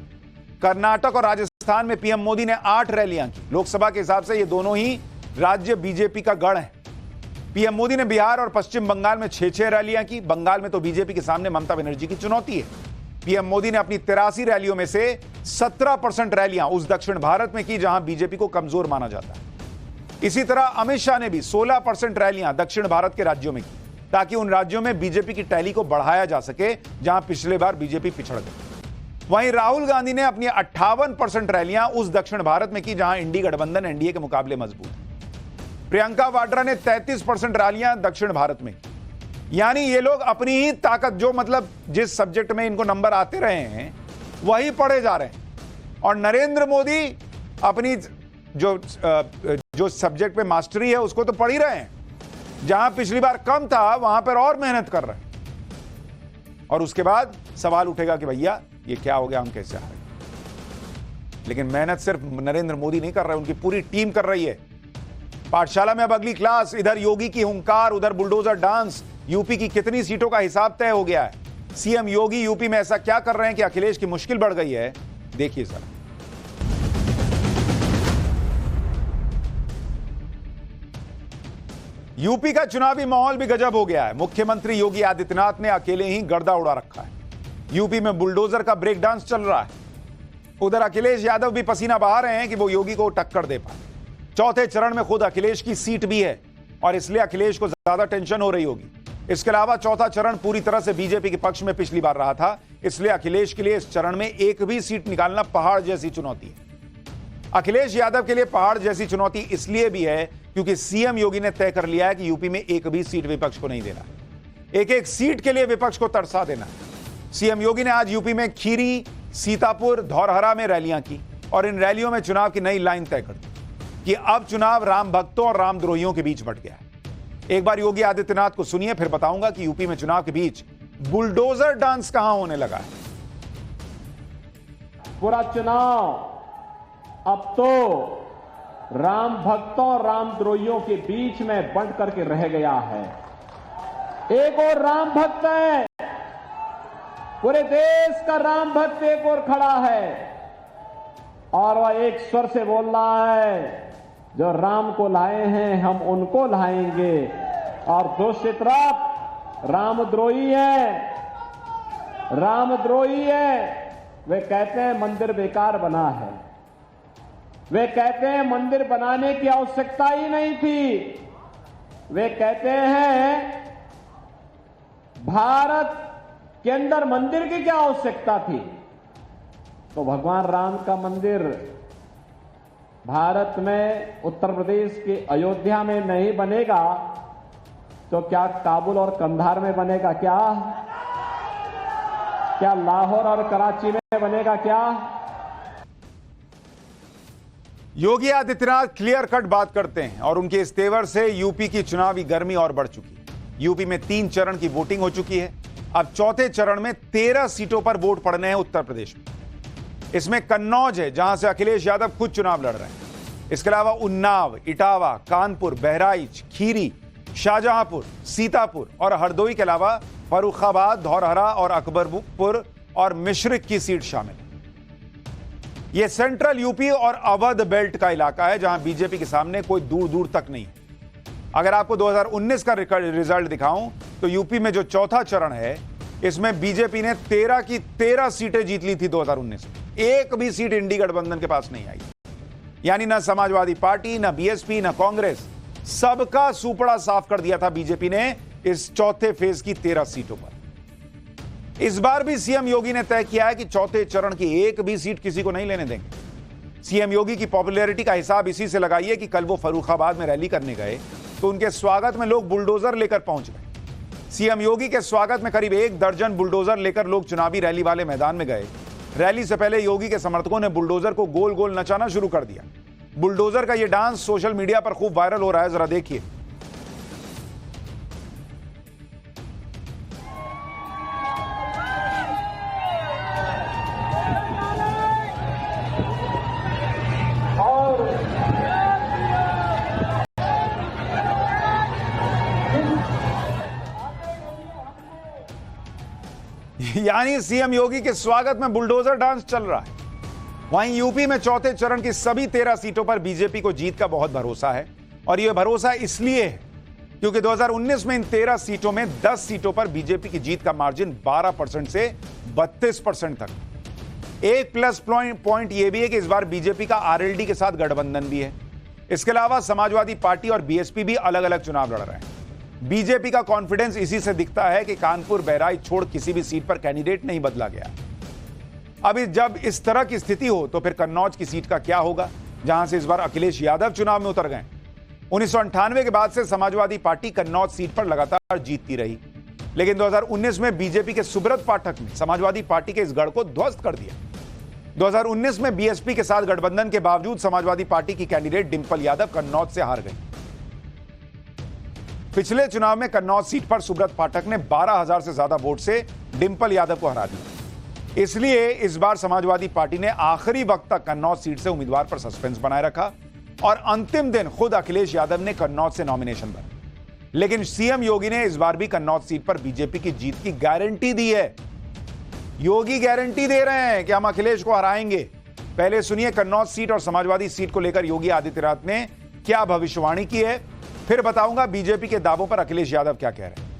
कर्नाटक और राजस्थान में पीएम मोदी ने 8 रैलियां की। लोकसभा के हिसाब से ये दोनों ही राज्य बीजेपी का गढ़ है। पीएम मोदी ने बिहार और पश्चिम बंगाल में 6-6 रैलियां की। बंगाल में तो बीजेपी के सामने ममता बनर्जी की चुनौती है। पीएम मोदी ने अपनी 83 रैलियों में से 17% रैलियां उस दक्षिण भारत में की जहां बीजेपी को कमजोर माना जाता है। इसी तरह अमित शाह ने भी 16% रैलियां दक्षिण भारत के राज्यों में की, ताकि उन राज्यों में बीजेपी की टैली को बढ़ाया जा सके जहां पिछले बार बीजेपी पिछड़ गई। वहीं राहुल गांधी ने अपनी 58% रैलियां उस दक्षिण भारत में की जहां इंडी गठबंधन एनडीए के मुकाबले मजबूत है। प्रियंका वाड्रा ने 33% रैलियां दक्षिण भारत में की। यानी ये लोग अपनी ही ताकत, जो मतलब जिस सब्जेक्ट में इनको नंबर आते रहे हैं वही पढ़े जा रहे हैं, और नरेंद्र मोदी अपनी जो सब्जेक्ट पे मास्टरी है उसको तो पढ़ ही रहे हैं। जहां पिछली बार कम था वहां पर और मेहनत कर रहे हैं। और उसके बाद सवाल उठेगा कि भैया ये क्या हो गया, हम कैसे हारे। लेकिन मेहनत सिर्फ नरेंद्र मोदी नहीं कर रहे, उनकी पूरी टीम कर रही है। पाठशाला में अब अगली क्लास, इधर योगी की हुंकार, उधर बुलडोजर डांस, यूपी की कितनी सीटों का हिसाब तय हो गया है? सीएम योगी यूपी में ऐसा क्या कर रहे हैं कि अखिलेश की मुश्किल बढ़ गई है? देखिए जरा। यूपी का चुनावी माहौल भी गजब हो गया है। मुख्यमंत्री योगी आदित्यनाथ ने अकेले ही गर्दा उड़ा रखा है। यूपी में बुलडोजर का ब्रेक डांस चल रहा है। उधर अखिलेश यादव भी पसीना बहा रहे हैं कि वो योगी को टक्कर दे पाए। चौथे चरण में खुद अखिलेश की सीट भी है और इसलिए अखिलेश को ज्यादा टेंशन हो रही होगी। इसके अलावा चौथा चरण पूरी तरह से बीजेपी के पक्ष में पिछली बार रहा था, इसलिए अखिलेश के लिए इस चरण में एक भी सीट निकालना पहाड़ जैसी चुनौती है। अखिलेश यादव के लिए पहाड़ जैसी चुनौती इसलिए भी है क्योंकि सीएम योगी ने तय कर लिया है कि यूपी में एक भी सीट विपक्ष को नहीं देना। एक एक सीट के लिए विपक्ष को तरसा देना। सीएम योगी ने आज यूपी में खीरी, सीतापुर, धौरहरा में रैलियां की और इन रैलियों में चुनाव की नई लाइन तय कर दी कि अब चुनाव राम भक्तों और रामद्रोहियों के बीच बंट गया है। एक बार योगी आदित्यनाथ को सुनिए, फिर बताऊंगा कि यूपी में चुनाव के बीच बुलडोजर डांस कहां होने लगा है। पूरा चुनाव अब तो राम भक्तों और रामद्रोहियों के बीच में बंट करके रह गया है। एक और राम भक्त है, पूरे देश का राम भक्त एक और खड़ा है और वह एक स्वर से बोल रहा है, जो राम को लाए हैं हम उनको लाएंगे। और दूसरी तरफ रामद्रोही है, वे कहते हैं मंदिर बेकार बना है। वे कहते हैं मंदिर बनाने की आवश्यकता ही नहीं थी। वे कहते हैं भारत के अंदर मंदिर की क्या आवश्यकता थी। तो भगवान राम का मंदिर भारत में उत्तर प्रदेश के अयोध्या में नहीं बनेगा तो क्या काबुल और कंधार में बनेगा? क्या लाहौर और कराची में बनेगा? क्या योगी आदित्यनाथ क्लियर कट बात करते हैं और उनके इस तेवर से यूपी की चुनावी गर्मी और बढ़ चुकी है। यूपी में 3 चरण की वोटिंग हो चुकी है। अब चौथे चरण में 13 सीटों पर वोट पड़ने हैं उत्तर प्रदेश में। इसमें कन्नौज है जहां से अखिलेश यादव खुद चुनाव लड़ रहे हैं। इसके अलावा उन्नाव, इटावा, कानपुर, बहराइच, खीरी, शाहजहांपुर, सीतापुर और हरदोई के अलावा फर्रुखाबाद, धौरहरा और अकबरपुर और मिश्रिक की सीट शामिल है। यह सेंट्रल यूपी और अवध बेल्ट का इलाका है जहां बीजेपी के सामने कोई दूर दूर तक नहीं है। अगर आपको 2019 का रिजल्ट दिखाऊं तो यूपी में जो चौथा चरण है इसमें बीजेपी ने 13 की 13 सीटें जीत ली थी 2019 में। एक भी सीट इंडी गठबंधन के पास नहीं आई। यानी ना समाजवादी पार्टी, ना बीएसपी, ना कांग्रेस, सबका सुपड़ा साफ कर दिया था बीजेपी ने इस चौथे फेज की 13 सीटों पर। इस बार भी सीएम योगी ने तय किया है कि चौथे चरण की एक भी सीट किसी को नहीं लेने देंगे। सीएम योगी की पॉपुलैरिटी का हिसाब इसी से लगाइए कि कल वो फर्रुखाबाद में रैली करने गए तो उनके स्वागत में लोग बुलडोजर लेकर पहुंच गए। सीएम योगी के स्वागत में करीब 1 दर्जन बुलडोजर लेकर लोग चुनावी रैली वाले मैदान में गए। रैली से पहले योगी के समर्थकों ने बुलडोजर को गोल गोल नचाना शुरू कर दिया। बुलडोजर का यह डांस सोशल मीडिया पर खूब वायरल हो रहा है, जरा देखिए। यानी सीएम योगी के स्वागत में बुलडोजर डांस चल रहा है। वहीं यूपी में चौथे चरण की सभी 13 सीटों पर बीजेपी को जीत का बहुत भरोसा है और यह भरोसा इसलिए है क्योंकि 2019 में इन 13 सीटों में 10 सीटों पर बीजेपी की जीत का मार्जिन 12% से 32% तक। एक प्लस पॉइंट यह भी है कि इस बार बीजेपी का आरएलडी के साथ गठबंधन भी है। इसके अलावा समाजवादी पार्टी और बीएसपी भी अलग अलग चुनाव लड़ रहे हैं। बीजेपी का कॉन्फिडेंस इसी से दिखता है कि कानपुर, बहराइच छोड़ किसी भी सीट पर कैंडिडेट नहीं बदला गया। अभी जब इस तरह की स्थिति हो तो फिर कन्नौज की सीट का क्या होगा, जहां से इस बार अखिलेश यादव चुनाव में उतर गए। 1998 के बाद से समाजवादी पार्टी कन्नौज सीट पर लगातार जीतती रही, लेकिन 2019 में बीजेपी के सुब्रत पाठक ने समाजवादी पार्टी के इस गढ़ को ध्वस्त कर दिया। 2019 में बीएसपी के साथ गठबंधन के बावजूद समाजवादी पार्टी की कैंडिडेट डिंपल यादव कन्नौज से हार गई। पिछले चुनाव में कन्नौज सीट पर सुब्रत पाठक ने 12,000 से ज्यादा वोट से डिंपल यादव को हरा दिया। इसलिए इस बार समाजवादी पार्टी ने आखिरी वक्त तक कन्नौज सीट से उम्मीदवार पर सस्पेंस बनाए रखा और अंतिम दिन खुद अखिलेश यादव ने कन्नौज से नॉमिनेशन भरा। लेकिन सीएम योगी ने इस बार भी कन्नौज सीट पर बीजेपी की जीत की गारंटी दी है। योगी गारंटी दे रहे हैं कि हम अखिलेश को हराएंगे। पहले सुनिए कन्नौज सीट और समाजवादी सीट को लेकर योगी आदित्यनाथ ने क्या भविष्यवाणी की है, फिर बताऊंगा बीजेपी के दावों पर अखिलेश यादव क्या कह रहे हैं।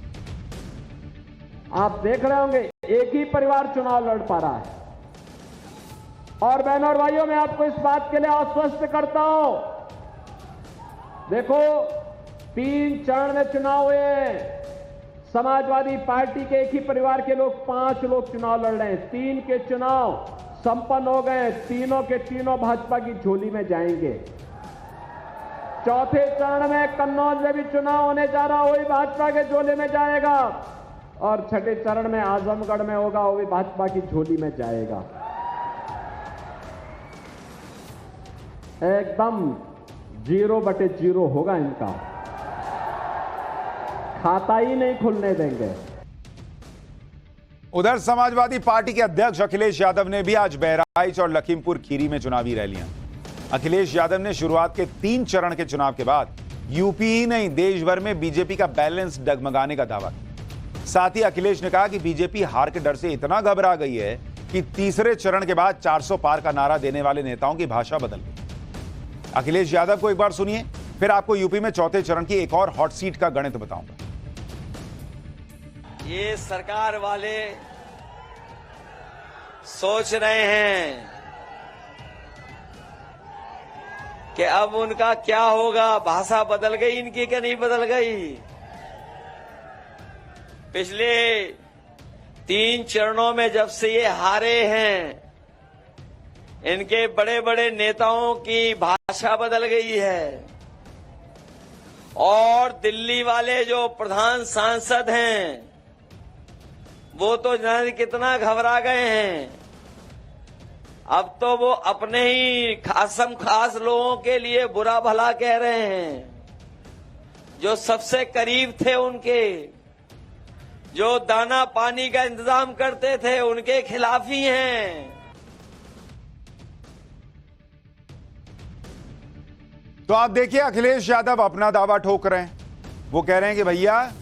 आप देख रहे होंगे एक ही परिवार चुनाव लड़ पा रहा है। और बहनों और भाइयों, मैं आपको इस बात के लिए आश्वस्त करता हूं, देखो 3 चरण में चुनाव हुए हैं। समाजवादी पार्टी के एक ही परिवार के लोग 5 लोग चुनाव लड़ रहे हैं। 3 के चुनाव संपन्न हो गए, तीनों के तीनों भाजपा की झोली में जाएंगे। चौथे चरण में कन्नौज में भी चुनाव होने जा रहा, वही भाजपा के झोली में जाएगा। और छठे चरण में आजमगढ़ में होगा, वो भी भाजपा की झोली में जाएगा। एकदम 0/0 होगा इनका, खाता ही नहीं खुलने देंगे। उधर समाजवादी पार्टी के अध्यक्ष अखिलेश यादव ने भी आज बहराइच और लखीमपुर खीरी में चुनावी रैलियां। अखिलेश यादव ने शुरुआत के 3 चरण के चुनाव के बाद यूपी ही नहीं देश भर में बीजेपी का बैलेंस डगमगाने का दावा किया। साथ ही अखिलेश ने कहा कि बीजेपी हार के डर से इतना घबरा गई है कि तीसरे चरण के बाद 400 पार का नारा देने वाले नेताओं की भाषा बदल गई। अखिलेश यादव को एक बार सुनिए, फिर आपको यूपी में चौथे चरण की एक और हॉट सीट का गणित बताऊंगा। ये सरकार वाले सोच रहे हैं कि अब उनका क्या होगा। भाषा बदल गई इनकी क्या नहीं बदल गई? पिछले 3 चरणों में जब से ये हारे हैं, इनके बड़े बड़े नेताओं की भाषा बदल गई है। और दिल्ली वाले जो प्रधान सांसद हैं, वो तो जाने कितना घबरा गए हैं। अब तो वो अपने ही खासम खास लोगों के लिए बुरा भला कह रहे हैं। जो सबसे करीब थे उनके, जो दाना पानी का इंतजाम करते थे, उनके खिलाफ ही हैं। तो आप देखिए अखिलेश यादव अपना दावा ठोक रहे हैं। वो कह रहे हैं कि भैया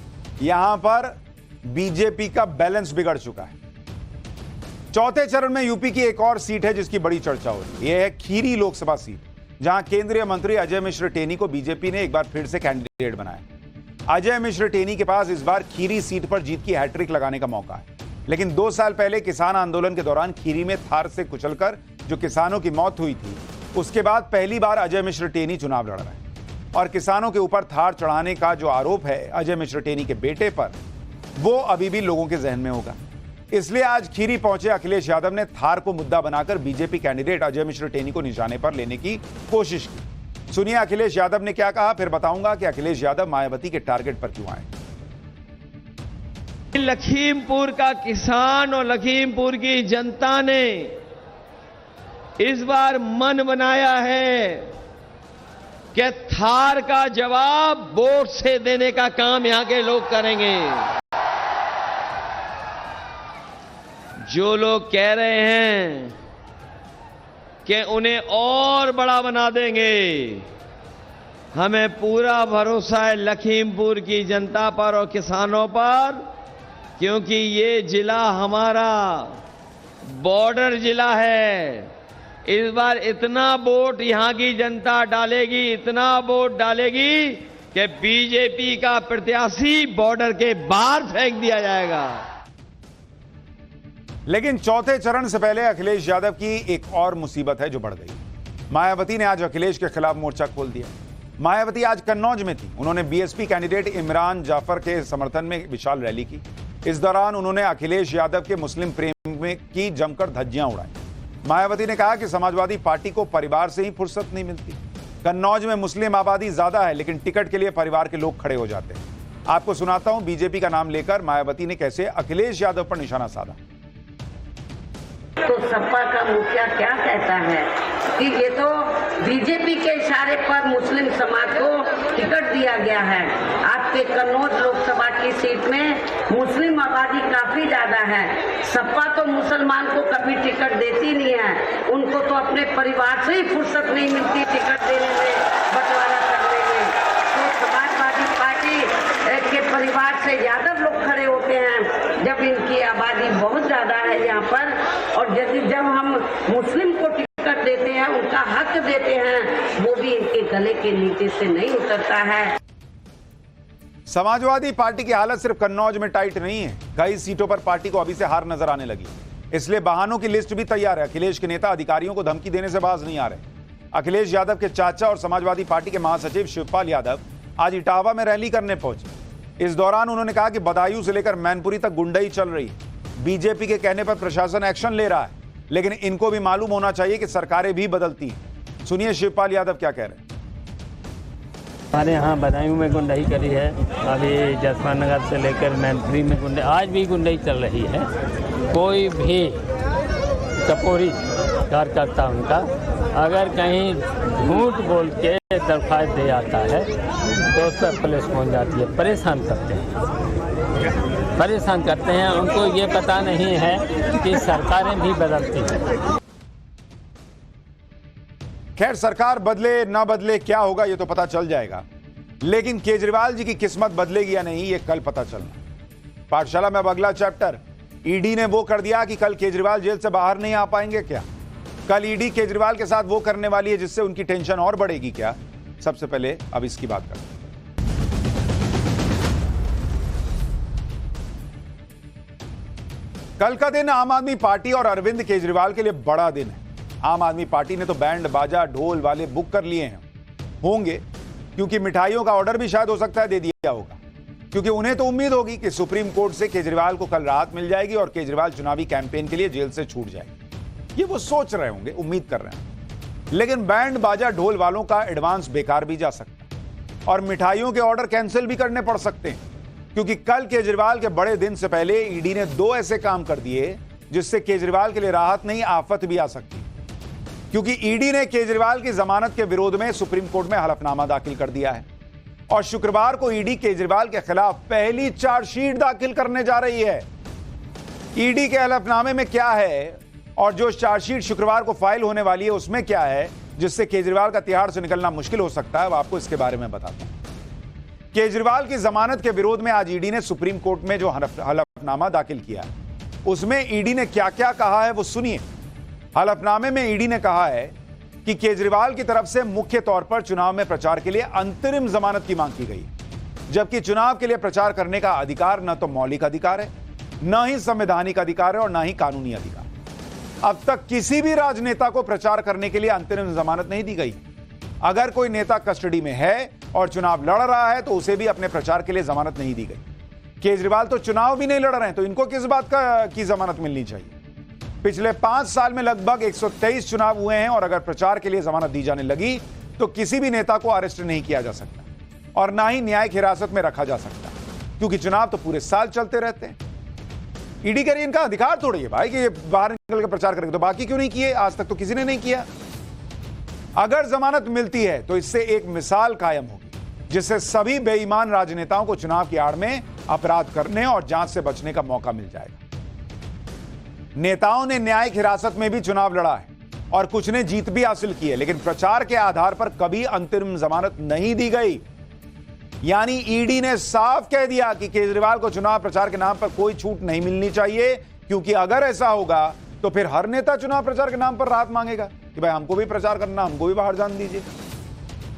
यहां पर बीजेपी का बैलेंस बिगड़ चुका है। चौथे चरण में यूपी की एक और सीट है जिसकी बड़ी चर्चा हो रही है। यह है खीरी लोकसभा सीट, जहां केंद्रीय मंत्री अजय मिश्र टेनी को बीजेपी ने एक बार फिर से कैंडिडेट बनाया। अजय मिश्र टेनी के पास इस बार खीरी सीट पर जीत की हैट्रिक लगाने का मौका है। लेकिन 2 साल पहले किसान आंदोलन के दौरान खीरी में थार से कुचलकर जो किसानों की मौत हुई थी, उसके बाद पहली बार अजय मिश्र टेनी चुनाव लड़ रहे हैं। और किसानों के ऊपर थार चढ़ाने का जो आरोप है अजय मिश्र टेनी के बेटे पर, वो अभी भी लोगों के जहन में होगा। इसलिए आज खीरी पहुंचे अखिलेश यादव ने थार को मुद्दा बनाकर बीजेपी कैंडिडेट अजय मिश्र टेनी को निशाने पर लेने की कोशिश की। सुनिए अखिलेश यादव ने क्या कहा, फिर बताऊंगा कि अखिलेश यादव मायावती के टारगेट पर क्यों आए। लखीमपुर का किसान और लखीमपुर की जनता ने इस बार मन बनाया है कि थार का जवाब वोट से देने का काम यहां के लोग करेंगे। जो लोग कह रहे हैं कि उन्हें और बड़ा बना देंगे, हमें पूरा भरोसा है लखीमपुर की जनता पर और किसानों पर, क्योंकि ये जिला हमारा बॉर्डर जिला है। इस बार इतना वोट यहां की जनता डालेगी, इतना वोट डालेगी कि बीजेपी का प्रत्याशी बॉर्डर के बाहर फेंक दिया जाएगा। लेकिन चौथे चरण से पहले अखिलेश यादव की एक और मुसीबत है जो बढ़ गई। मायावती ने आज अखिलेश के खिलाफ मोर्चा खोल दिया। मायावती आज कन्नौज में थी। उन्होंने बीएसपी कैंडिडेट इमरान जाफर के समर्थन में विशाल रैली की। इस दौरान उन्होंने अखिलेश यादव के मुस्लिम प्रेम में की जमकर धज्जियां उड़ाई। मायावती ने कहा कि समाजवादी पार्टी को परिवार से ही फुर्सत नहीं मिलती। कन्नौज में मुस्लिम आबादी ज्यादा है, लेकिन टिकट के लिए परिवार के लोग खड़े हो जाते हैं। आपको सुनाता हूं बीजेपी का नाम लेकर मायावती ने कैसे अखिलेश यादव पर निशाना साधा। तो सपा का मुखिया क्या कहता है कि ये तो बीजेपी के इशारे पर मुस्लिम समाज को टिकट दिया गया है। आपके कन्नौज लोकसभा की सीट में मुस्लिम आबादी काफी ज्यादा है। सपा तो मुसलमान को कभी टिकट देती नहीं है। उनको तो अपने परिवार से ही फुर्सत नहीं मिलती टिकट देने में, बंटवारा करने में। तो समाजवादी पार्टी यदि जब हम मुस्लिम को टिकट देते हैं, उनका हक देते हैं, वो भी इनके गले के नीचे से नहीं उतरता है। समाजवादी पार्टी की हालत सिर्फ कन्नौज में टाइट नहीं है, कई सीटों पर पार्टी को अभी से हार नजर आने लगी, इसलिए बहानों की लिस्ट भी तैयार है। अखिलेश के नेता अधिकारियों को धमकी देने से बाज नहीं आ रहे। अखिलेश यादव के चाचा और समाजवादी पार्टी के महासचिव शिवपाल यादव आज इटावा में रैली करने पहुंचे। इस दौरान उन्होंने कहा कि बदायूं से लेकर मैनपुरी तक गुंडई चल रही है। बीजेपी के कहने पर प्रशासन एक्शन ले रहा है, लेकिन इनको भी मालूम होना चाहिए कि सरकारें भी बदलती हैं। सुनिए शिवपाल यादव क्या कह रहे हैं। हमारे यहाँ बदायूं में गुंडई करी है, अभी जसपाल नगर से लेकर मैनपुरी में गुंडई, आज भी गुंडई चल रही है। कोई भी टपोरी कार्यकर्ता उनका अगर कहीं झूठ बोल के दरख्वास्त दे आता है तो उस पर पुलिस पहुँच जाती है। परेशान करते हैं। उनको ये पता नहीं है कि सरकारें भी बदलती हैं। खैर, सरकार बदले ना बदले क्या होगा ये तो पता चल जाएगा, लेकिन केजरीवाल जी की किस्मत बदलेगी या नहीं ये कल पता चलना। पाठशाला में अब अगला चैप्टर, ईडी ने वो कर दिया कि कल केजरीवाल जेल से बाहर नहीं आ पाएंगे क्या? कल ईडी केजरीवाल के साथ वो करने वाली है जिससे उनकी टेंशन और बढ़ेगी क्या? सबसे पहले अब इसकी बात करते हैं। कल का दिन आम आदमी पार्टी और अरविंद केजरीवाल के लिए बड़ा दिन है। आम आदमी पार्टी ने तो बैंड बाजा ढोल वाले बुक कर लिए होंगे, क्योंकि मिठाइयों का ऑर्डर भी शायद हो सकता है दे दिया होगा, क्योंकि उन्हें तो उम्मीद होगी कि सुप्रीम कोर्ट से केजरीवाल को कल राहत मिल जाएगी और केजरीवाल चुनावी कैंपेन के लिए जेल से छूट जाएगी। ये वो सोच रहे होंगे, उम्मीद कर रहे हैं। लेकिन बैंड बाजा ढोल वालों का एडवांस बेकार भी जा सकता है और मिठाइयों के ऑर्डर कैंसिल भी करने पड़ सकते हैं, क्योंकि कल केजरीवाल के बड़े दिन से पहले ईडी ने 2 ऐसे काम कर दिए जिससे केजरीवाल के लिए राहत नहीं आफत भी आ सकती, क्योंकि ईडी ने केजरीवाल की जमानत के विरोध में सुप्रीम कोर्ट में हलफनामा दाखिल कर दिया है और शुक्रवार को ईडी केजरीवाल के खिलाफ पहली चार्जशीट दाखिल करने जा रही है। ईडी के हलफनामे में क्या है और जो चार्जशीट शुक्रवार को फाइल होने वाली है उसमें क्या है जिससे केजरीवाल का तिहाड़ से निकलना मुश्किल हो सकता है, वो आपको इसके बारे में बताता हूं। केजरीवाल की जमानत के विरोध में आज ईडी ने सुप्रीम कोर्ट में जो हलफनामा दाखिल किया है उसमें ईडी ने क्या क्या कहा है वो सुनिए। हलफनामे में ईडी ने कहा है कि केजरीवाल की तरफ से मुख्य तौर पर चुनाव में प्रचार के लिए अंतरिम जमानत की मांग की गई, जबकि चुनाव के लिए प्रचार करने का अधिकार न तो मौलिक अधिकार है, न ही संवैधानिक अधिकार है और न ही कानूनी अधिकार। अब तक किसी भी राजनेता को प्रचार करने के लिए अंतरिम जमानत नहीं दी गई। अगर कोई नेता कस्टडी में है और चुनाव लड़ रहा है तो उसे भी अपने प्रचार के लिए जमानत नहीं दी गई। केजरीवाल तो चुनाव भी नहीं लड़ रहे हैं, तो इनको किस बात की जमानत मिलनी चाहिए? पिछले 5 साल में लगभग 123 चुनाव हुए हैं और अगर प्रचार के लिए जमानत दी जाने लगी तो किसी भी नेता को अरेस्ट नहीं किया जा सकता और ना ही न्यायिक हिरासत में रखा जा सकता, क्योंकि चुनाव तो पूरे साल चलते रहते हैं। ईडी करिए इनका अधिकार थोड़ी है भाई कि ये बाहर निकल कर प्रचार करेंगे, तो बाकी क्यों नहीं किए? आज तक तो किसी ने नहीं किया। अगर जमानत मिलती है तो इससे एक मिसाल कायम होगी जिससे सभी बेईमान राजनेताओं को चुनाव की आड़ में अपराध करने और जांच से बचने का मौका मिल जाएगा। नेताओं ने न्यायिक हिरासत में भी चुनाव लड़ा है और कुछ ने जीत भी हासिल की है, लेकिन प्रचार के आधार पर कभी अंतरिम जमानत नहीं दी गई। यानी ईडी ने साफ कह दिया कि केजरीवाल को चुनाव प्रचार के नाम पर कोई छूट नहीं मिलनी चाहिए, क्योंकि अगर ऐसा होगा तो फिर हर नेता चुनाव प्रचार के नाम पर राहत मांगेगा कि भाई हमको भी प्रचार करना, हमको भी बाहर जाने दीजिए।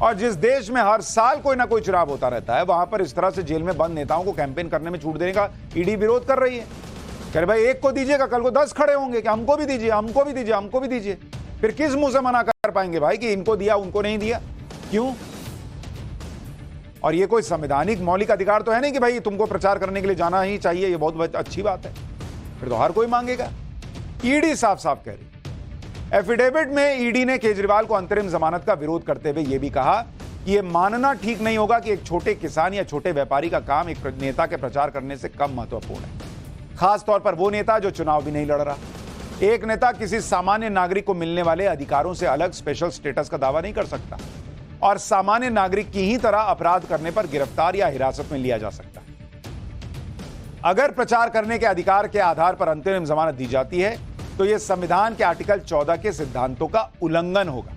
और जिस देश में हर साल कोई ना कोई चुनाव होता रहता है, वहां पर इस तरह से जेल में बंद नेताओं को कैंपेन करने में छूट देने का ईडी विरोध कर रही है। कह रहे भाई एक को दीजिएगा, कल को 10 खड़े होंगे कि हमको भी दीजिए, हमको भी दीजिए, हमको भी दीजिए। फिर किस मुंह से मना कर पाएंगे भाई कि इनको दिया उनको नहीं दिया? क्यों? और ये कोई संवैधानिक मौलिक अधिकार तो है नहीं कि भाई तुमको प्रचार करने के लिए जाना ही चाहिए, ये बहुत अच्छी बात है, फिर तो हर कोई मांगेगा। ईडी साफ साफ कह रही। एफिडेविट में ईडी ने केजरीवाल को अंतरिम जमानत का विरोध करते हुए यह भी कहा कि यह मानना ठीक नहीं होगा कि एक छोटे किसान या छोटे व्यापारी का काम एक नेता के प्रचार करने से कम महत्वपूर्ण है, खास तौर पर वो नेता जो चुनाव भी नहीं लड़ रहा। एक नेता किसी सामान्य नागरिक को मिलने वाले अधिकारों से अलग स्पेशल स्टेटस का दावा नहीं कर सकता और सामान्य नागरिक की ही तरह अपराध करने पर गिरफ्तार या हिरासत में लिया जा सकता है। अगर प्रचार करने के अधिकार के आधार पर अंतरिम जमानत दी जाती है तो यह संविधान के आर्टिकल 14 के सिद्धांतों का उल्लंघन होगा।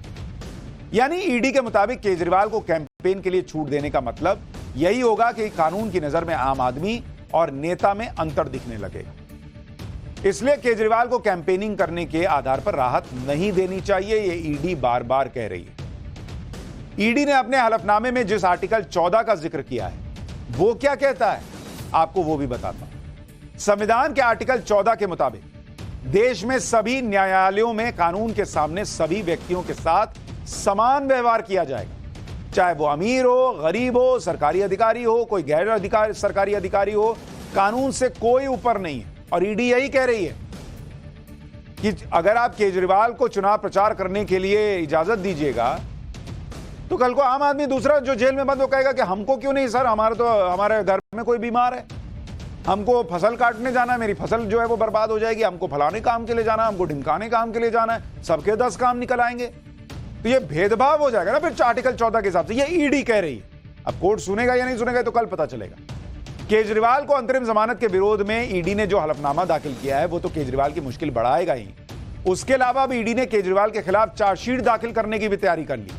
यानी ईडी के मुताबिक केजरीवाल को कैंपेन के लिए छूट देने का मतलब यही होगा कि कानून की नजर में आम आदमी और नेता में अंतर दिखने लगेगा। इसलिए केजरीवाल को कैंपेनिंग करने के आधार पर राहत नहीं देनी चाहिए, ये ईडी बार बार कह रही है। ईडी ने अपने हलफनामे में जिस आर्टिकल 14 का जिक्र किया है वो क्या कहता है, आपको वो भी बताता हूं। संविधान के आर्टिकल 14 के मुताबिक देश में सभी न्यायालयों में कानून के सामने सभी व्यक्तियों के साथ समान व्यवहार किया जाएगा, चाहे वो अमीर हो, गरीब हो, सरकारी अधिकारी हो, कोई गैर सरकारी अधिकारी हो, कानून से कोई ऊपर नहीं है। और ईडी यही कह रही है कि अगर आप केजरीवाल को चुनाव प्रचार करने के लिए इजाजत दीजिएगा तो कल को आम आदमी दूसरा जो जेल में बंद वो कहेगा कि हमको क्यों नहीं सर, हमारे घर में कोई बीमार है, हमको फसल काटने जाना है, मेरी फसल जो है वो बर्बाद हो जाएगी, हमको फलाने काम के लिए जाना है, हमको ढिमकाने काम के लिए जाना है, सबके 10 काम निकल आएंगे। तो ये भेदभाव हो जाएगा ना फिर आर्टिकल 14 के हिसाब से। ये ईडी कह रही है। अब कोर्ट सुनेगा या नहीं सुनेगा तो कल पता चलेगा। केजरीवाल को अंतरिम जमानत के विरोध में ईडी ने जो हलफनामा दाखिल किया है वो तो केजरीवाल की मुश्किल बढ़ाएगा ही। उसके अलावा अब ईडी ने केजरीवाल के खिलाफ चार्जशीट दाखिल करने की भी तैयारी कर ली।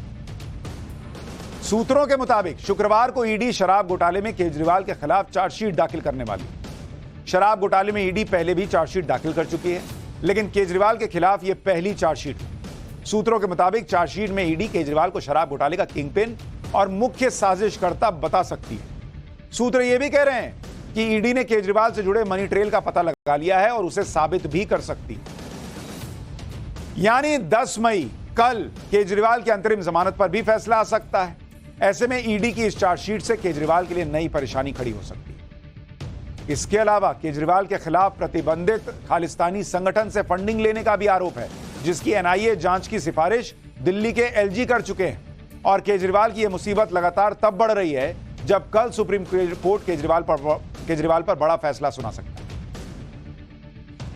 सूत्रों के मुताबिक शुक्रवार को ईडी शराब घोटाले में केजरीवाल के खिलाफ चार्जशीट दाखिल करने वाली। शराब घोटाले में ईडी पहले भी चार्जशीट दाखिल कर चुकी है, लेकिन केजरीवाल के खिलाफ यह पहली चार्जशीट। सूत्रों के मुताबिक चार्जशीट में ईडी केजरीवाल को शराब घोटाले का किंगपिन और मुख्य साजिशकर्ता बता सकती है। सूत्र यह भी कह रहे हैं कि ईडी ने केजरीवाल से जुड़े मनी ट्रेल का पता लगा लिया है और उसे साबित भी कर सकती है। यानी 10 मई कल केजरीवाल की अंतरिम जमानत पर भी फैसला आ सकता है। ऐसे में ईडी की इस चार्जशीट से केजरीवाल के लिए नई परेशानी खड़ी हो सकती है। इसके अलावा केजरीवाल के खिलाफ प्रतिबंधित खालिस्तानी संगठन से फंडिंग लेने का भी आरोप है, जिसकी एनआईए जांच की सिफारिश दिल्ली के एलजी कर चुके हैं। और केजरीवाल की यह मुसीबत लगातार तब बढ़ रही है जब कल सुप्रीम कोर्ट केजरीवाल पर बड़ा फैसला सुना सकता है।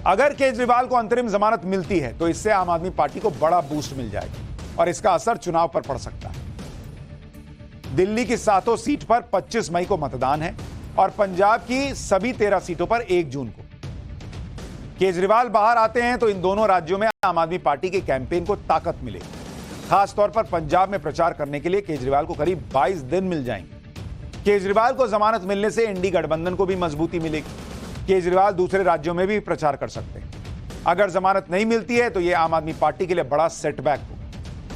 अगर केजरीवाल को अंतरिम जमानत मिलती है तो इससे आम आदमी पार्टी को बड़ा बूस्ट मिल जाएगा और इसका असर चुनाव पर पड़ सकता है। दिल्ली की 7 सीट पर 25 मई को मतदान है और पंजाब की सभी 13 सीटों पर 1 जून को। केजरीवाल बाहर आते हैं तो इन दोनों राज्यों में आम आदमी पार्टी के कैंपेन को ताकत मिलेगी। खासतौर पर पंजाब में प्रचार करने के लिए केजरीवाल को करीब 22 दिन मिल जाएंगे। केजरीवाल को जमानत मिलने से इंडी गठबंधन को भी मजबूती मिलेगी। केजरीवाल दूसरे राज्यों में भी प्रचार कर सकते हैं। अगर जमानत नहीं मिलती है तो यह आम आदमी पार्टी के लिए बड़ा सेटबैक हो,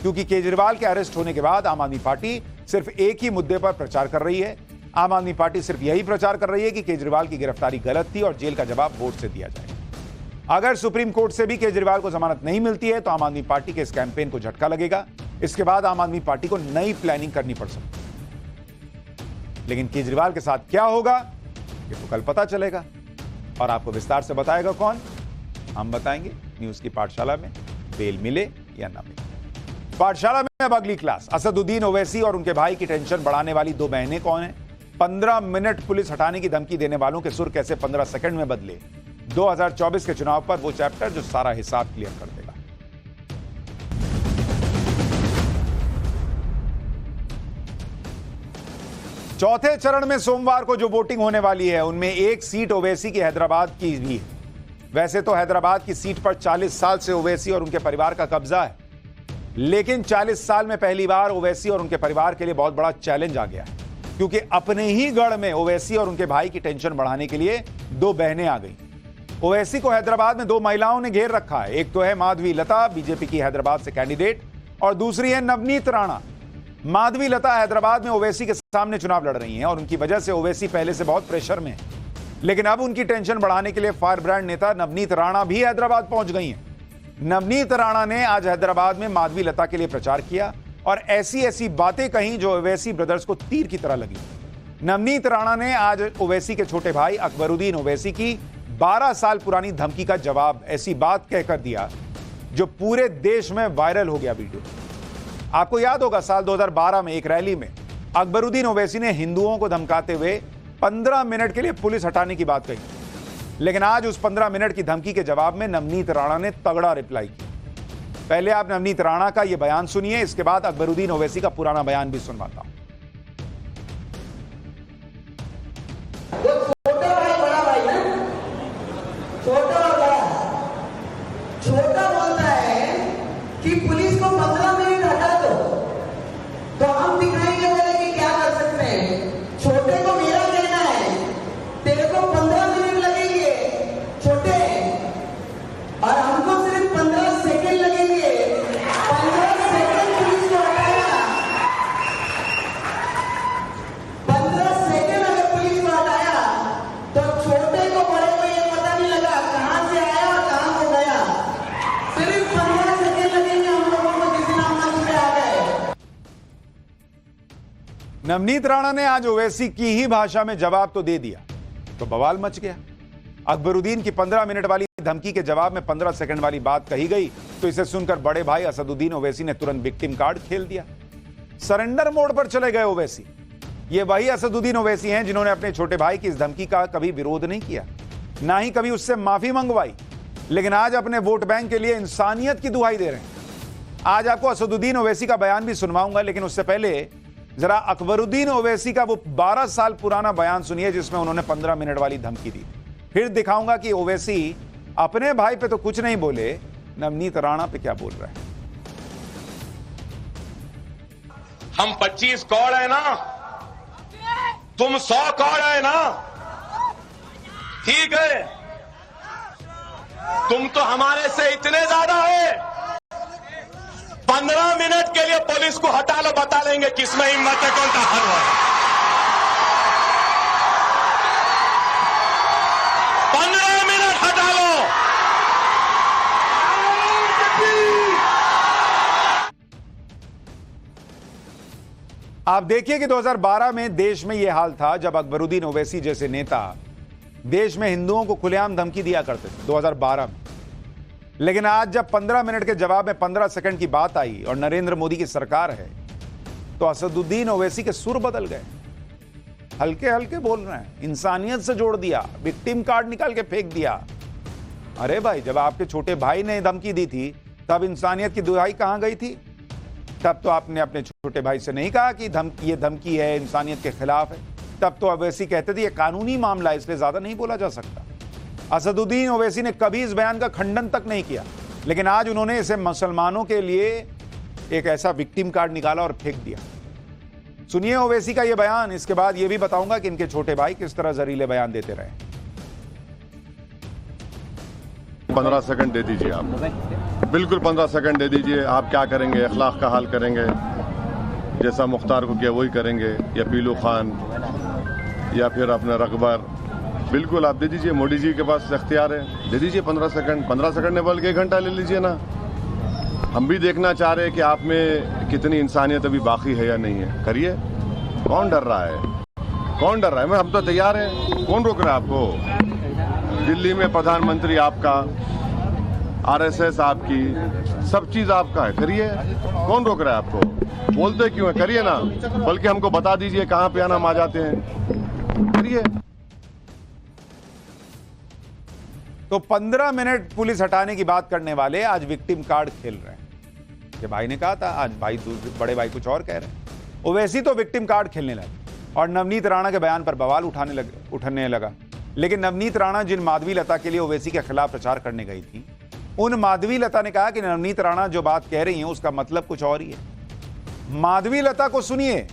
क्योंकि केजरीवाल के अरेस्ट होने के बाद आम आदमी पार्टी सिर्फ एक ही मुद्दे पर प्रचार कर रही है। आम आदमी पार्टी सिर्फ यही प्रचार कर रही है कि केजरीवाल की गिरफ्तारी गलत थी और जेल का जवाब वोट से दिया जाएगा। अगर सुप्रीम कोर्ट से भी केजरीवाल को जमानत नहीं मिलती है तो आम आदमी पार्टी के इस कैंपेन को झटका लगेगा। इसके बाद आम आदमी पार्टी को नई प्लानिंग करनी पड़ सकती है। लेकिन केजरीवाल के साथ क्या होगा ये तो कल पता चलेगा और आपको विस्तार से बताएगा कौन? हम बताएंगे न्यूज की पाठशाला में, बेल मिले या ना मिले। पाठशाला में अब अगली क्लास। असदुद्दीन ओवैसी और उनके भाई की टेंशन बढ़ाने वाली 2 बहनें कौन हैं? 15 मिनट पुलिस हटाने की धमकी देने वालों के सुर कैसे 15 सेकंड में बदले? 2024 के चुनाव पर वो चैप्टर जो सारा हिसाब क्लियर कर देगा। चौथे चरण में सोमवार को जो वोटिंग होने वाली है उनमें एक सीट ओवैसी की हैदराबाद की भी है। वैसे तो हैदराबाद की सीट पर 40 साल से ओवैसी और उनके परिवार का कब्जा है, लेकिन 40 साल में पहली बार ओवैसी और उनके परिवार के लिए बहुत बड़ा चैलेंज आ गया है, क्योंकि अपने ही गढ़ में ओवैसी और उनके भाई की टेंशन बढ़ाने के लिए 2 बहनें आ गई। ओवैसी को हैदराबाद में 2 महिलाओं ने घेर रखा है। एक तो है माधवी लता, बीजेपी की हैदराबाद से कैंडिडेट, और दूसरी है नवनीत राणा। माधवी लता हैदराबाद में ओवैसी के सामने चुनाव लड़ रही हैं और उनकी वजह से ओवैसी पहले से बहुत प्रेशर में है, लेकिन अब उनकी टेंशन बढ़ाने के लिए फायर ब्रांड नेता नवनीत राणा भी हैदराबाद पहुंच गई हैं। नवनीत राणा ने आज हैदराबाद में माधवी लता के लिए प्रचार किया और ऐसी बातें कही जो ओवैसी ब्रदर्स को तीर की तरह लगी। नवनीत राणा ने आज ओवैसी के छोटे भाई अकबरुद्दीन ओवैसी की 12 साल पुरानी धमकी का जवाब ऐसी बात कहकर दिया जो पूरे देश में वायरल हो गया वीडियो। आपको याद होगा साल 2012 में एक रैली में अकबरुद्दीन ओवैसी ने हिंदुओं को धमकाते हुए 15 मिनट के लिए पुलिस हटाने की बात कही, लेकिन आज उस 15 मिनट की धमकी के जवाब में नवनीत राणा ने तगड़ा रिप्लाई किया। पहले आप नवनीत राणा का यह बयान सुनिए, इसके बाद अकबरुद्दीन ओवैसी का पुराना बयान भी सुनवाता हूं। छोटा भाई बड़ा भाई ना, छोटा और बड़ा। छोटा बोलता है कि पुलिस को 15 मिनट हटा दो तो हम दिखाएंगे बोले कि क्या कर सकते हैं। छोटे को मेरा कहना है तेरे को 15 मिनट लगेंगे छोटे, नवनीत राणा ने आज ओवैसी की ही भाषा में जवाब तो दे दिया, तो बवाल मच गया। अकबरुद्दीन की 15 मिनट वाली धमकी के जवाब में 15 सेकंड वाली बात कही गई, तो इसे सुनकर बड़े भाई असदुद्दीन ओवैसी ने तुरंत विक्टिम कार्ड खेल दिया। सरेंडर मोड पर चले गए ओवैसी। ये वही असदुद्दीन ओवैसी हैं जिन्होंने अपने छोटे भाई की इस धमकी का कभी विरोध नहीं किया, ना ही कभी उससे माफी मंगवाई, लेकिन आज अपने वोट बैंक के लिए इंसानियत की दुहाई दे रहे हैं। आज आपको असदुद्दीन ओवैसी का बयान भी सुनवाऊंगा, लेकिन उससे पहले जरा अकबरुद्दीन ओवैसी का वो 12 साल पुराना बयान सुनिए जिसमें उन्होंने 15 मिनट वाली धमकी दी। फिर दिखाऊंगा कि ओवैसी अपने भाई पे तो कुछ नहीं बोले, नवनीत राणा पे क्या बोल रहे हैं। हम 25 कौड़ है ना, तुम 100 कौड़ है ना, ठीक है। तुम तो हमारे से इतने ज्यादा है। 15 मिनट के लिए पुलिस को हटा लो, बता लेंगे किसमें हिम्मत है, कौन ताकत है। 15 मिनट हटा लो। आप देखिए कि 2012 में देश में यह हाल था जब अकबरुद्दीन ओवैसी जैसे नेता देश में हिंदुओं को खुलेआम धमकी दिया करते थे 2012 में। लेकिन आज जब 15 मिनट के जवाब में 15 सेकंड की बात आई और नरेंद्र मोदी की सरकार है, तो असदुद्दीन ओवैसी के सुर बदल गए। हल्के हल्के बोल रहे हैं, इंसानियत से जोड़ दिया, विक्टिम कार्ड निकाल के फेंक दिया। अरे भाई, जब आपके छोटे भाई ने धमकी दी थी तब इंसानियत की दुहाई कहां गई थी? तब तो आपने अपने छोटे भाई से नहीं कहा कि ये धमकी है, इंसानियत के खिलाफ है। तब तो ओवैसी कहते थे ये कानूनी मामला है, इसलिए ज्यादा नहीं बोला जा सकता। असदुद्दीन ओवैसी ने कभी इस बयान का खंडन तक नहीं किया, लेकिन आज उन्होंने इसे मुसलमानों के लिए एक ऐसा विक्टिम कार्ड निकाला और फेंक दिया। सुनिए ओवैसी का यह बयान, इसके बाद यह भी बताऊंगा कि इनके छोटे भाई किस तरह जहरीले बयान देते रहे। 15 सेकंड दे दीजिए आप, बिल्कुल 15 सेकंड दे दीजिए। आप क्या करेंगे? अखलाक का हाल करेंगे, जैसा मुख्तार को किया वही करेंगे, या पीलू खान या फिर अपना रकबर। बिल्कुल आप दे दीजिए, मोदी जी के पास इख्तियार है, दे दीजिए 15 सेकंड। 15 सेकंड ने बल्कि 1 घंटा ले लीजिए ना। हम भी देखना चाह रहे हैं कि आप में कितनी इंसानियत अभी बाकी है या नहीं है। करिए, कौन डर रहा है? कौन डर रहा है? हम तो तैयार हैं, कौन रोक रहा है आपको? दिल्ली में प्रधानमंत्री आपका, आरएसएस आपकी, सब चीज आपका है। करिए, कौन रोक रहा है आपको? बोलते क्यों है? करिए ना, बल्कि हमको बता दीजिए कहां पे आना, हम आ जाते हैं। करिए। तो 15 मिनट पुलिस हटाने की बात करने वाले आज विक्टिम कार्ड खेल रहे हैं। ये भाई ने कहा था, आज भाई बड़े भाई कुछ और कह रहे हैं। ओवैसी तो विक्टिम कार्ड खेलने लगे और नवनीत राणा के बयान पर बवाल उठने लगा। लेकिन नवनीत राणा जिन माधवी लता के लिए ओवैसी के खिलाफ प्रचार करने गई थी, उन माधवी लता ने कहा कि नवनीत राणा जो बात कह रही है उसका मतलब कुछ और ही है। माधवी लता को सुनिए,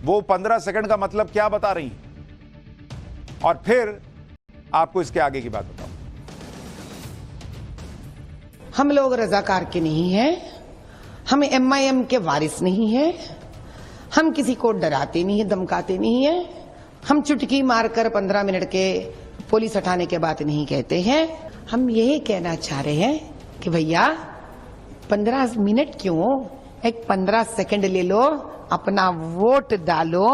वो 15 सेकंड का मतलब क्या बता रही हैं, और फिर आपको इसके आगे की बात बताऊं। हम लोग रजाकार के नहीं हैं, हम एमआईएम के वारिस नहीं हैं, हम किसी को डराते नहीं है, धमकाते नहीं है, हम चुटकी मारकर 15 मिनट के पुलिस हटाने के बात नहीं कहते हैं। हम यही कहना चाह रहे हैं कि भैया 15 मिनट क्यों, एक 15 सेकंड ले लो, अपना वोट डालो।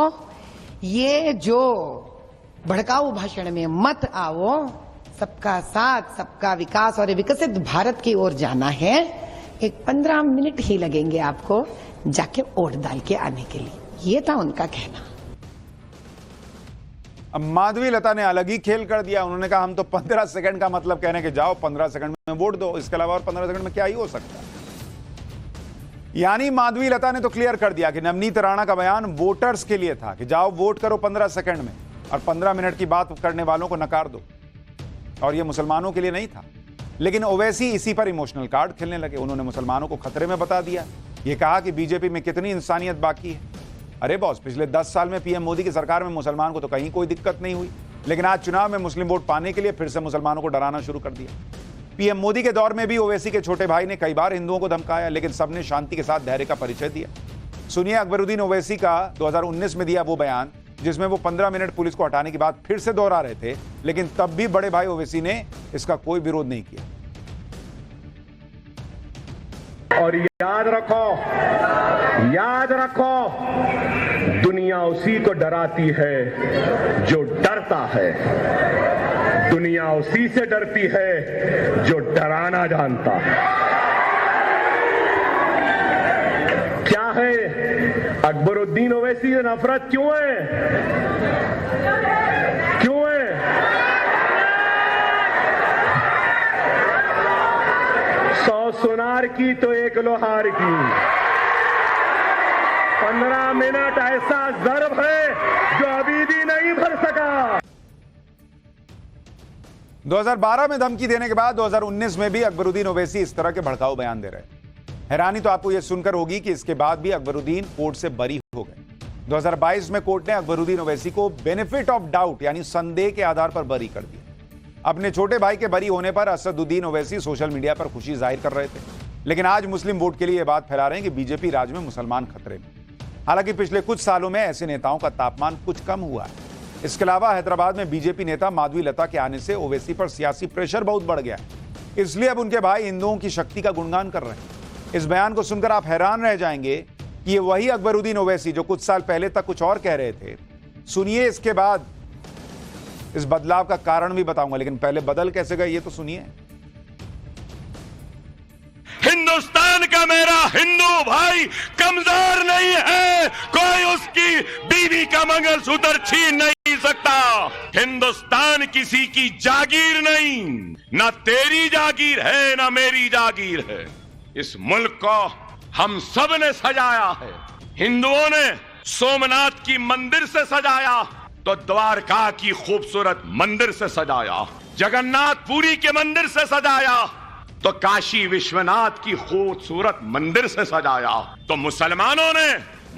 ये जो भड़काऊ भाषण में मत आओ। सबका साथ, सबका विकास और विकसित भारत की ओर जाना है। एक 15 मिनट ही लगेंगे आपको जाके वोट डाल के आने के लिए, ये था उनका कहना। अब माधवी लता ने अलग ही खेल कर दिया। उन्होंने कहा हम तो 15 सेकंड का मतलब कहने के जाओ, 15 सेकंड में वोट दो, इसके अलावा और 15 सेकंड में क्या ही हो सकता है। यानी माधवी लता ने तो क्लियर कर दिया कि नवनीत राणा का बयान वोटर्स के लिए था कि जाओ वोट करो 15 सेकंड में, और 15 मिनट की बात करने वालों को नकार दो, और यह मुसलमानों के लिए नहीं था। लेकिन ओवैसी इसी पर इमोशनल कार्ड खेलने लगे। उन्होंने मुसलमानों को खतरे में बता दिया, यह कहा कि बीजेपी में कितनी इंसानियत बाकी है। अरे बॉस, पिछले 10 साल में पीएम मोदी की सरकार में मुसलमान को तो कहीं कोई दिक्कत नहीं हुई, लेकिन आज चुनाव में मुस्लिम वोट पाने के लिए फिर से मुसलमानों को डराना शुरू कर दिया। पीएम मोदी के दौर में भी ओवैसी के छोटे भाई ने कई बार हिंदुओं को धमकाया, लेकिन सबने शांति के साथ धैर्य का परिचय दिया। सुनिए अकबरुद्दीन ओवैसी का 2019 में दिया वो बयान जिसमें वो 15 मिनट पुलिस को हटाने की बात फिर से दोहरा रहे थे, लेकिन तब भी बड़े भाई ओवैसी ने इसका कोई विरोध नहीं किया। और याद रखो, दुनिया दुनिया उसी को डराती है जो डरता है, दुनिया उसी से डरती है जो डराना जानता है। क्या है अकबरुद्दीन ओवैसी से नफरत क्यों है? क्यों है? सौ सुनार की तो एक लोहार की। 15 मिनट ऐसा ज़र्ब है जो अभी भी नहीं भर सका। 2012 में धमकी देने के बाद 2019 में भी अकबरुद्दीन ओवैसी इस तरह के भड़काऊ बयान दे रहे हैं। हैरानी तो आपको यह सुनकर होगी कि इसके बाद भी अकबरुद्दीन कोर्ट से बरी हो गए। 2022 में कोर्ट ने अकबरुद्दीन ओवैसी को बेनिफिट ऑफ डाउट यानी संदेह के आधार पर बरी कर दिया। अपने छोटे भाई के बरी होने पर असदुद्दीन ओवैसी सोशल मीडिया पर खुशी जाहिर कर रहे थे, लेकिन आज मुस्लिम वोट के लिए यह बात फैला रहे हैं कि बीजेपी राज में मुसलमान खतरे में। हालांकि पिछले कुछ सालों में ऐसे नेताओं का तापमान कुछ कम हुआ है। इसके अलावा हैदराबाद में बीजेपी नेता माधवी लता के आने से ओवैसी पर सियासी प्रेशर बहुत बढ़ गया है, इसलिए अब उनके भाई हिंदुओं की शक्ति का गुणगान कर रहे हैं। इस बयान को सुनकर आप हैरान रह जाएंगे कि ये वही अकबरुद्दीन ओवैसी जो कुछ साल पहले तक कुछ और कह रहे थे। सुनिए, इसके बाद इस बदलाव का कारण भी बताऊंगा, लेकिन पहले बदल कैसे गए ये तो सुनिए। हिंदुस्तान का मेरा हिंदू भाई कमजोर नहीं है, कोई उसकी बीवी का मंगलसूत्र छीन नहीं सकता। हिंदुस्तान किसी की जागीर नहीं, ना तेरी जागीर है ना मेरी जागीर है। इस मुल्क को हम सब ने सजाया है। हिंदुओं ने सोमनाथ की मंदिर से सजाया तो द्वारका की खूबसूरत मंदिर से सजाया, जगन्नाथपुरी के मंदिर से सजाया तो काशी विश्वनाथ की खूबसूरत मंदिर से सजाया, तो मुसलमानों ने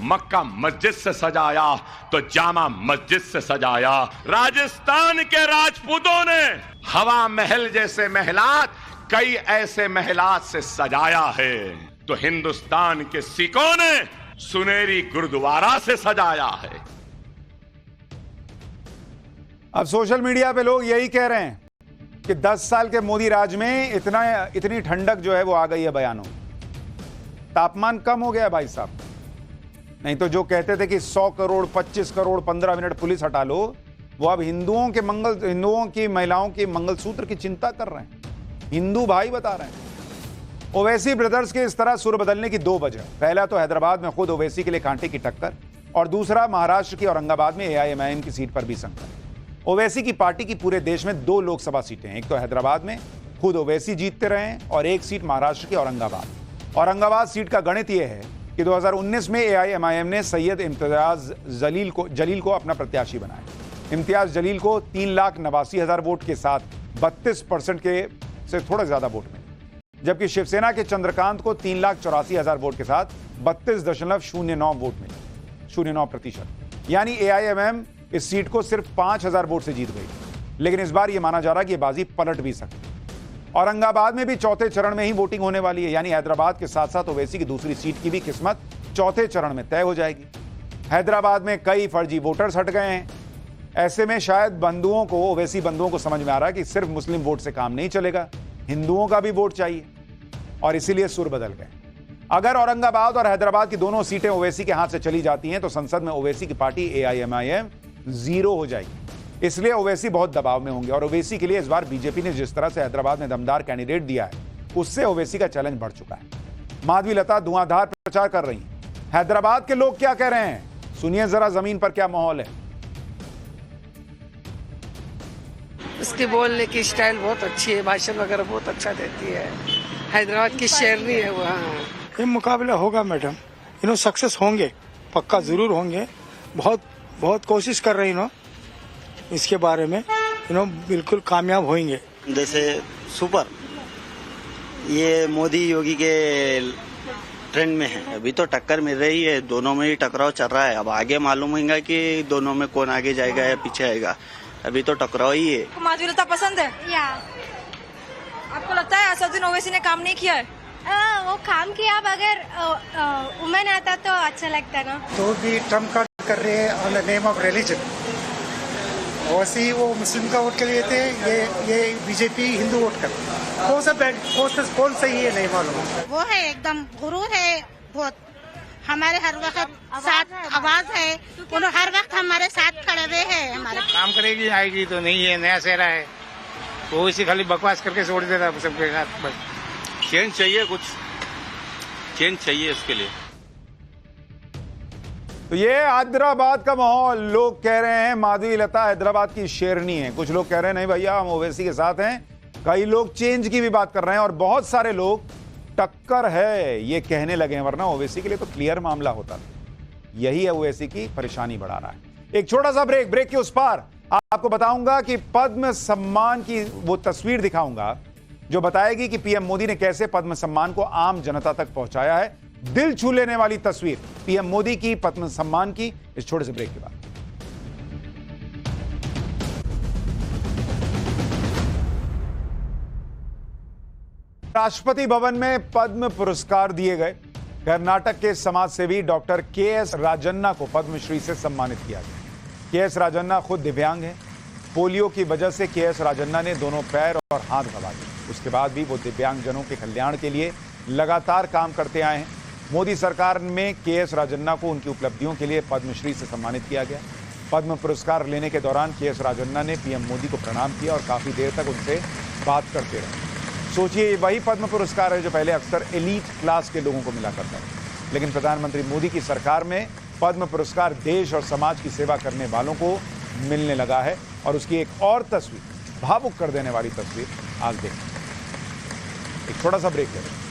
मक्का मस्जिद से सजाया तो जामा मस्जिद से सजाया। राजस्थान के राजपूतों ने हवा महल जैसे महलात कई ऐसे महलात से सजाया है, तो हिंदुस्तान के सिखों ने सुनेरी गुरुद्वारा से सजाया है। अब सोशल मीडिया पे लोग यही कह रहे हैं कि 10 साल के मोदी राज में इतनी ठंडक जो है वो आ गई है बयानों में। तापमान कम हो गया भाई साहब। नहीं तो जो कहते थे कि 100 करोड़ 25 करोड़ 15 मिनट पुलिस हटा लो, वो अब हिंदुओं की महिलाओं के मंगलसूत्र की चिंता कर रहे हैं। हिंदू भाई बता रहे हैं। ओवैसी ब्रदर्स के इस तरह सुर बदलने की दो वजह। पहला तो हैदराबाद में खुद ओवैसी के लिए कांटे की टक्कर, और दूसरा महाराष्ट्र की औरंगाबाद में AIMIM की सीट पर भी संकट। ओवैसी की पार्टी की पूरे देश में 2 लोकसभा सीटें हैं। एक तो हैदराबाद में खुद ओवैसी जीतते रहे हैं और एक सीट महाराष्ट्र की औरंगाबाद सीट का गणित यह है कि 2019 में AIMIM ने सैयद इम्तियाज जलील को अपना प्रत्याशी बनाया। इम्तियाज जलील को 3,89,000 वोट के साथ 32% के से थोड़ा ज्यादा वोट मिले, जबकि शिवसेना के चंद्रकांत को 3,84,000 वोट के साथ 32.09 वोट मिले, 0.9%। यानी AIMIM इस सीट को सिर्फ 5,000 वोट से जीत गई। लेकिन इस बार यह माना जा रहा है कि बाजी पलट भी सकती। औरंगाबाद में भी चौथे चरण में ही वोटिंग होने वाली है, यानी हैदराबाद के साथ साथ ओवैसी की दूसरी सीट की भी किस्मत चौथे चरण में तय हो जाएगी। हैदराबाद में कई फर्जी वोटर्स हट गए हैं। ऐसे में शायद ओवैसी बंधुओं को समझ में आ रहा है कि सिर्फ मुस्लिम वोट से काम नहीं चलेगा, हिंदुओं का भी वोट चाहिए, और इसीलिए सुर बदल गए। अगर औरंगाबाद और हैदराबाद की दोनों सीटें ओवैसी के हाथ से चली जाती हैं तो संसद में ओवैसी की पार्टी AIMIM 0 हो जाएगी। इसलिए ओवैसी बहुत दबाव में होंगे, और ओवैसी के लिए इस बार बीजेपी ने जिस तरह से हैदराबाद में दमदार कैंडिडेट दिया है, उससे ओवैसी का चैलेंज बढ़ चुका है। माधवी लता धुआंधार प्रचार कर रही हैं। हैदराबाद के लोग क्या कह रहे हैं, सुनिए जरा जमीन पर क्या माहौल है। उसके बोलने की स्टाइल बहुत अच्छी है, भाषण वगैरह बहुत अच्छा देती है। हैदराबाद की शेरनी है वो। ये मुकाबला होगा मैडम, सक्सेस होंगे, पक्का जरूर होंगे। बहुत कोशिश कर रही इसके बारे में, बिल्कुल कामयाब होंगे। जैसे सुपर ये मोदी योगी के ट्रेंड में है, अभी तो टक्कर मिल रही है, दोनों में ही टकराव चल रहा है। अब आगे मालूम होगा कि दोनों में कौन आगे जाएगा या पीछे आएगा, अभी तो टकराव ही है। माधवी लता पसंद है या आपको लगता है असदुद्दीन ओवैसी ने काम नहीं किया है? वो काम किया, अगर वुमेन आता तो अच्छा लगता ना। तो भी ट्रम्प कार्ड कर रहे हैं on the name of religion. वैसे ही वो मुस्लिम का वोट के लिए थे, ये बीजेपी हिंदू वोट कर। कौन सही है नहीं मालूम। वो है एकदम गुरु है बहुत, हमारे हर वक्त साथ आवाज है, उन्होंने हर वक्त हमारे साथ खड़े हुए हैं। हमारे काम करेगी आएगी तो नहीं है, नया चेहरा है, वो इसी खाली बकवास करके छोड़ देता सबके साथ। बस चेंज चाहिए, कुछ चेंज चाहिए इसके लिए। तो ये हैदराबाद का माहौल, लोग कह रहे हैं माधवी लता हैदराबाद की शेरनी है, कुछ लोग कह रहे हैं नहीं भैया हम ओवैसी के साथ हैं, कई लोग चेंज की भी बात कर रहे हैं और बहुत सारे लोग टक्कर है ये कहने लगे हैं, वरना ओवैसी के लिए तो क्लियर मामला होता था। यही है ओवैसी की परेशानी बढ़ा रहा है। एक छोटा सा ब्रेक के उस पार आपको बताऊंगा कि पद्म सम्मान की वो तस्वीर दिखाऊंगा जो बताएगी कि पीएम मोदी ने कैसे पद्म सम्मान को आम जनता तक पहुंचाया है। दिल छू लेने वाली तस्वीर पीएम मोदी की पद्म सम्मान की, इस छोटे से ब्रेक के बाद। राष्ट्रपति भवन में पद्म पुरस्कार दिए गए। कर्नाटक के समाजसेवी डॉक्टर के.एस. राजन्ना को पद्मश्री से सम्मानित किया गया। के.एस. राजन्ना खुद दिव्यांग हैं। पोलियो की वजह से के.एस. राजन्ना ने दोनों पैर और हाथ गंवा दिए। उसके बाद भी वो दिव्यांगजनों के कल्याण के लिए लगातार काम करते आए हैं। मोदी सरकार में के.एस. राजन्ना को उनकी उपलब्धियों के लिए पद्मश्री से सम्मानित किया गया। पद्म पुरस्कार लेने के दौरान के.एस. राजन्ना ने पीएम मोदी को प्रणाम किया और काफी देर तक उनसे बात करते रहे। सोचिए वही पद्म पुरस्कार है जो पहले अक्सर एलीट क्लास के लोगों को मिला करता है, लेकिन प्रधानमंत्री मोदी की सरकार में पद्म पुरस्कार देश और समाज की सेवा करने वालों को मिलने लगा है। और उसकी एक और तस्वीर, भावुक कर देने वाली तस्वीर, आज देखें। एक छोटा सा ब्रेक लें।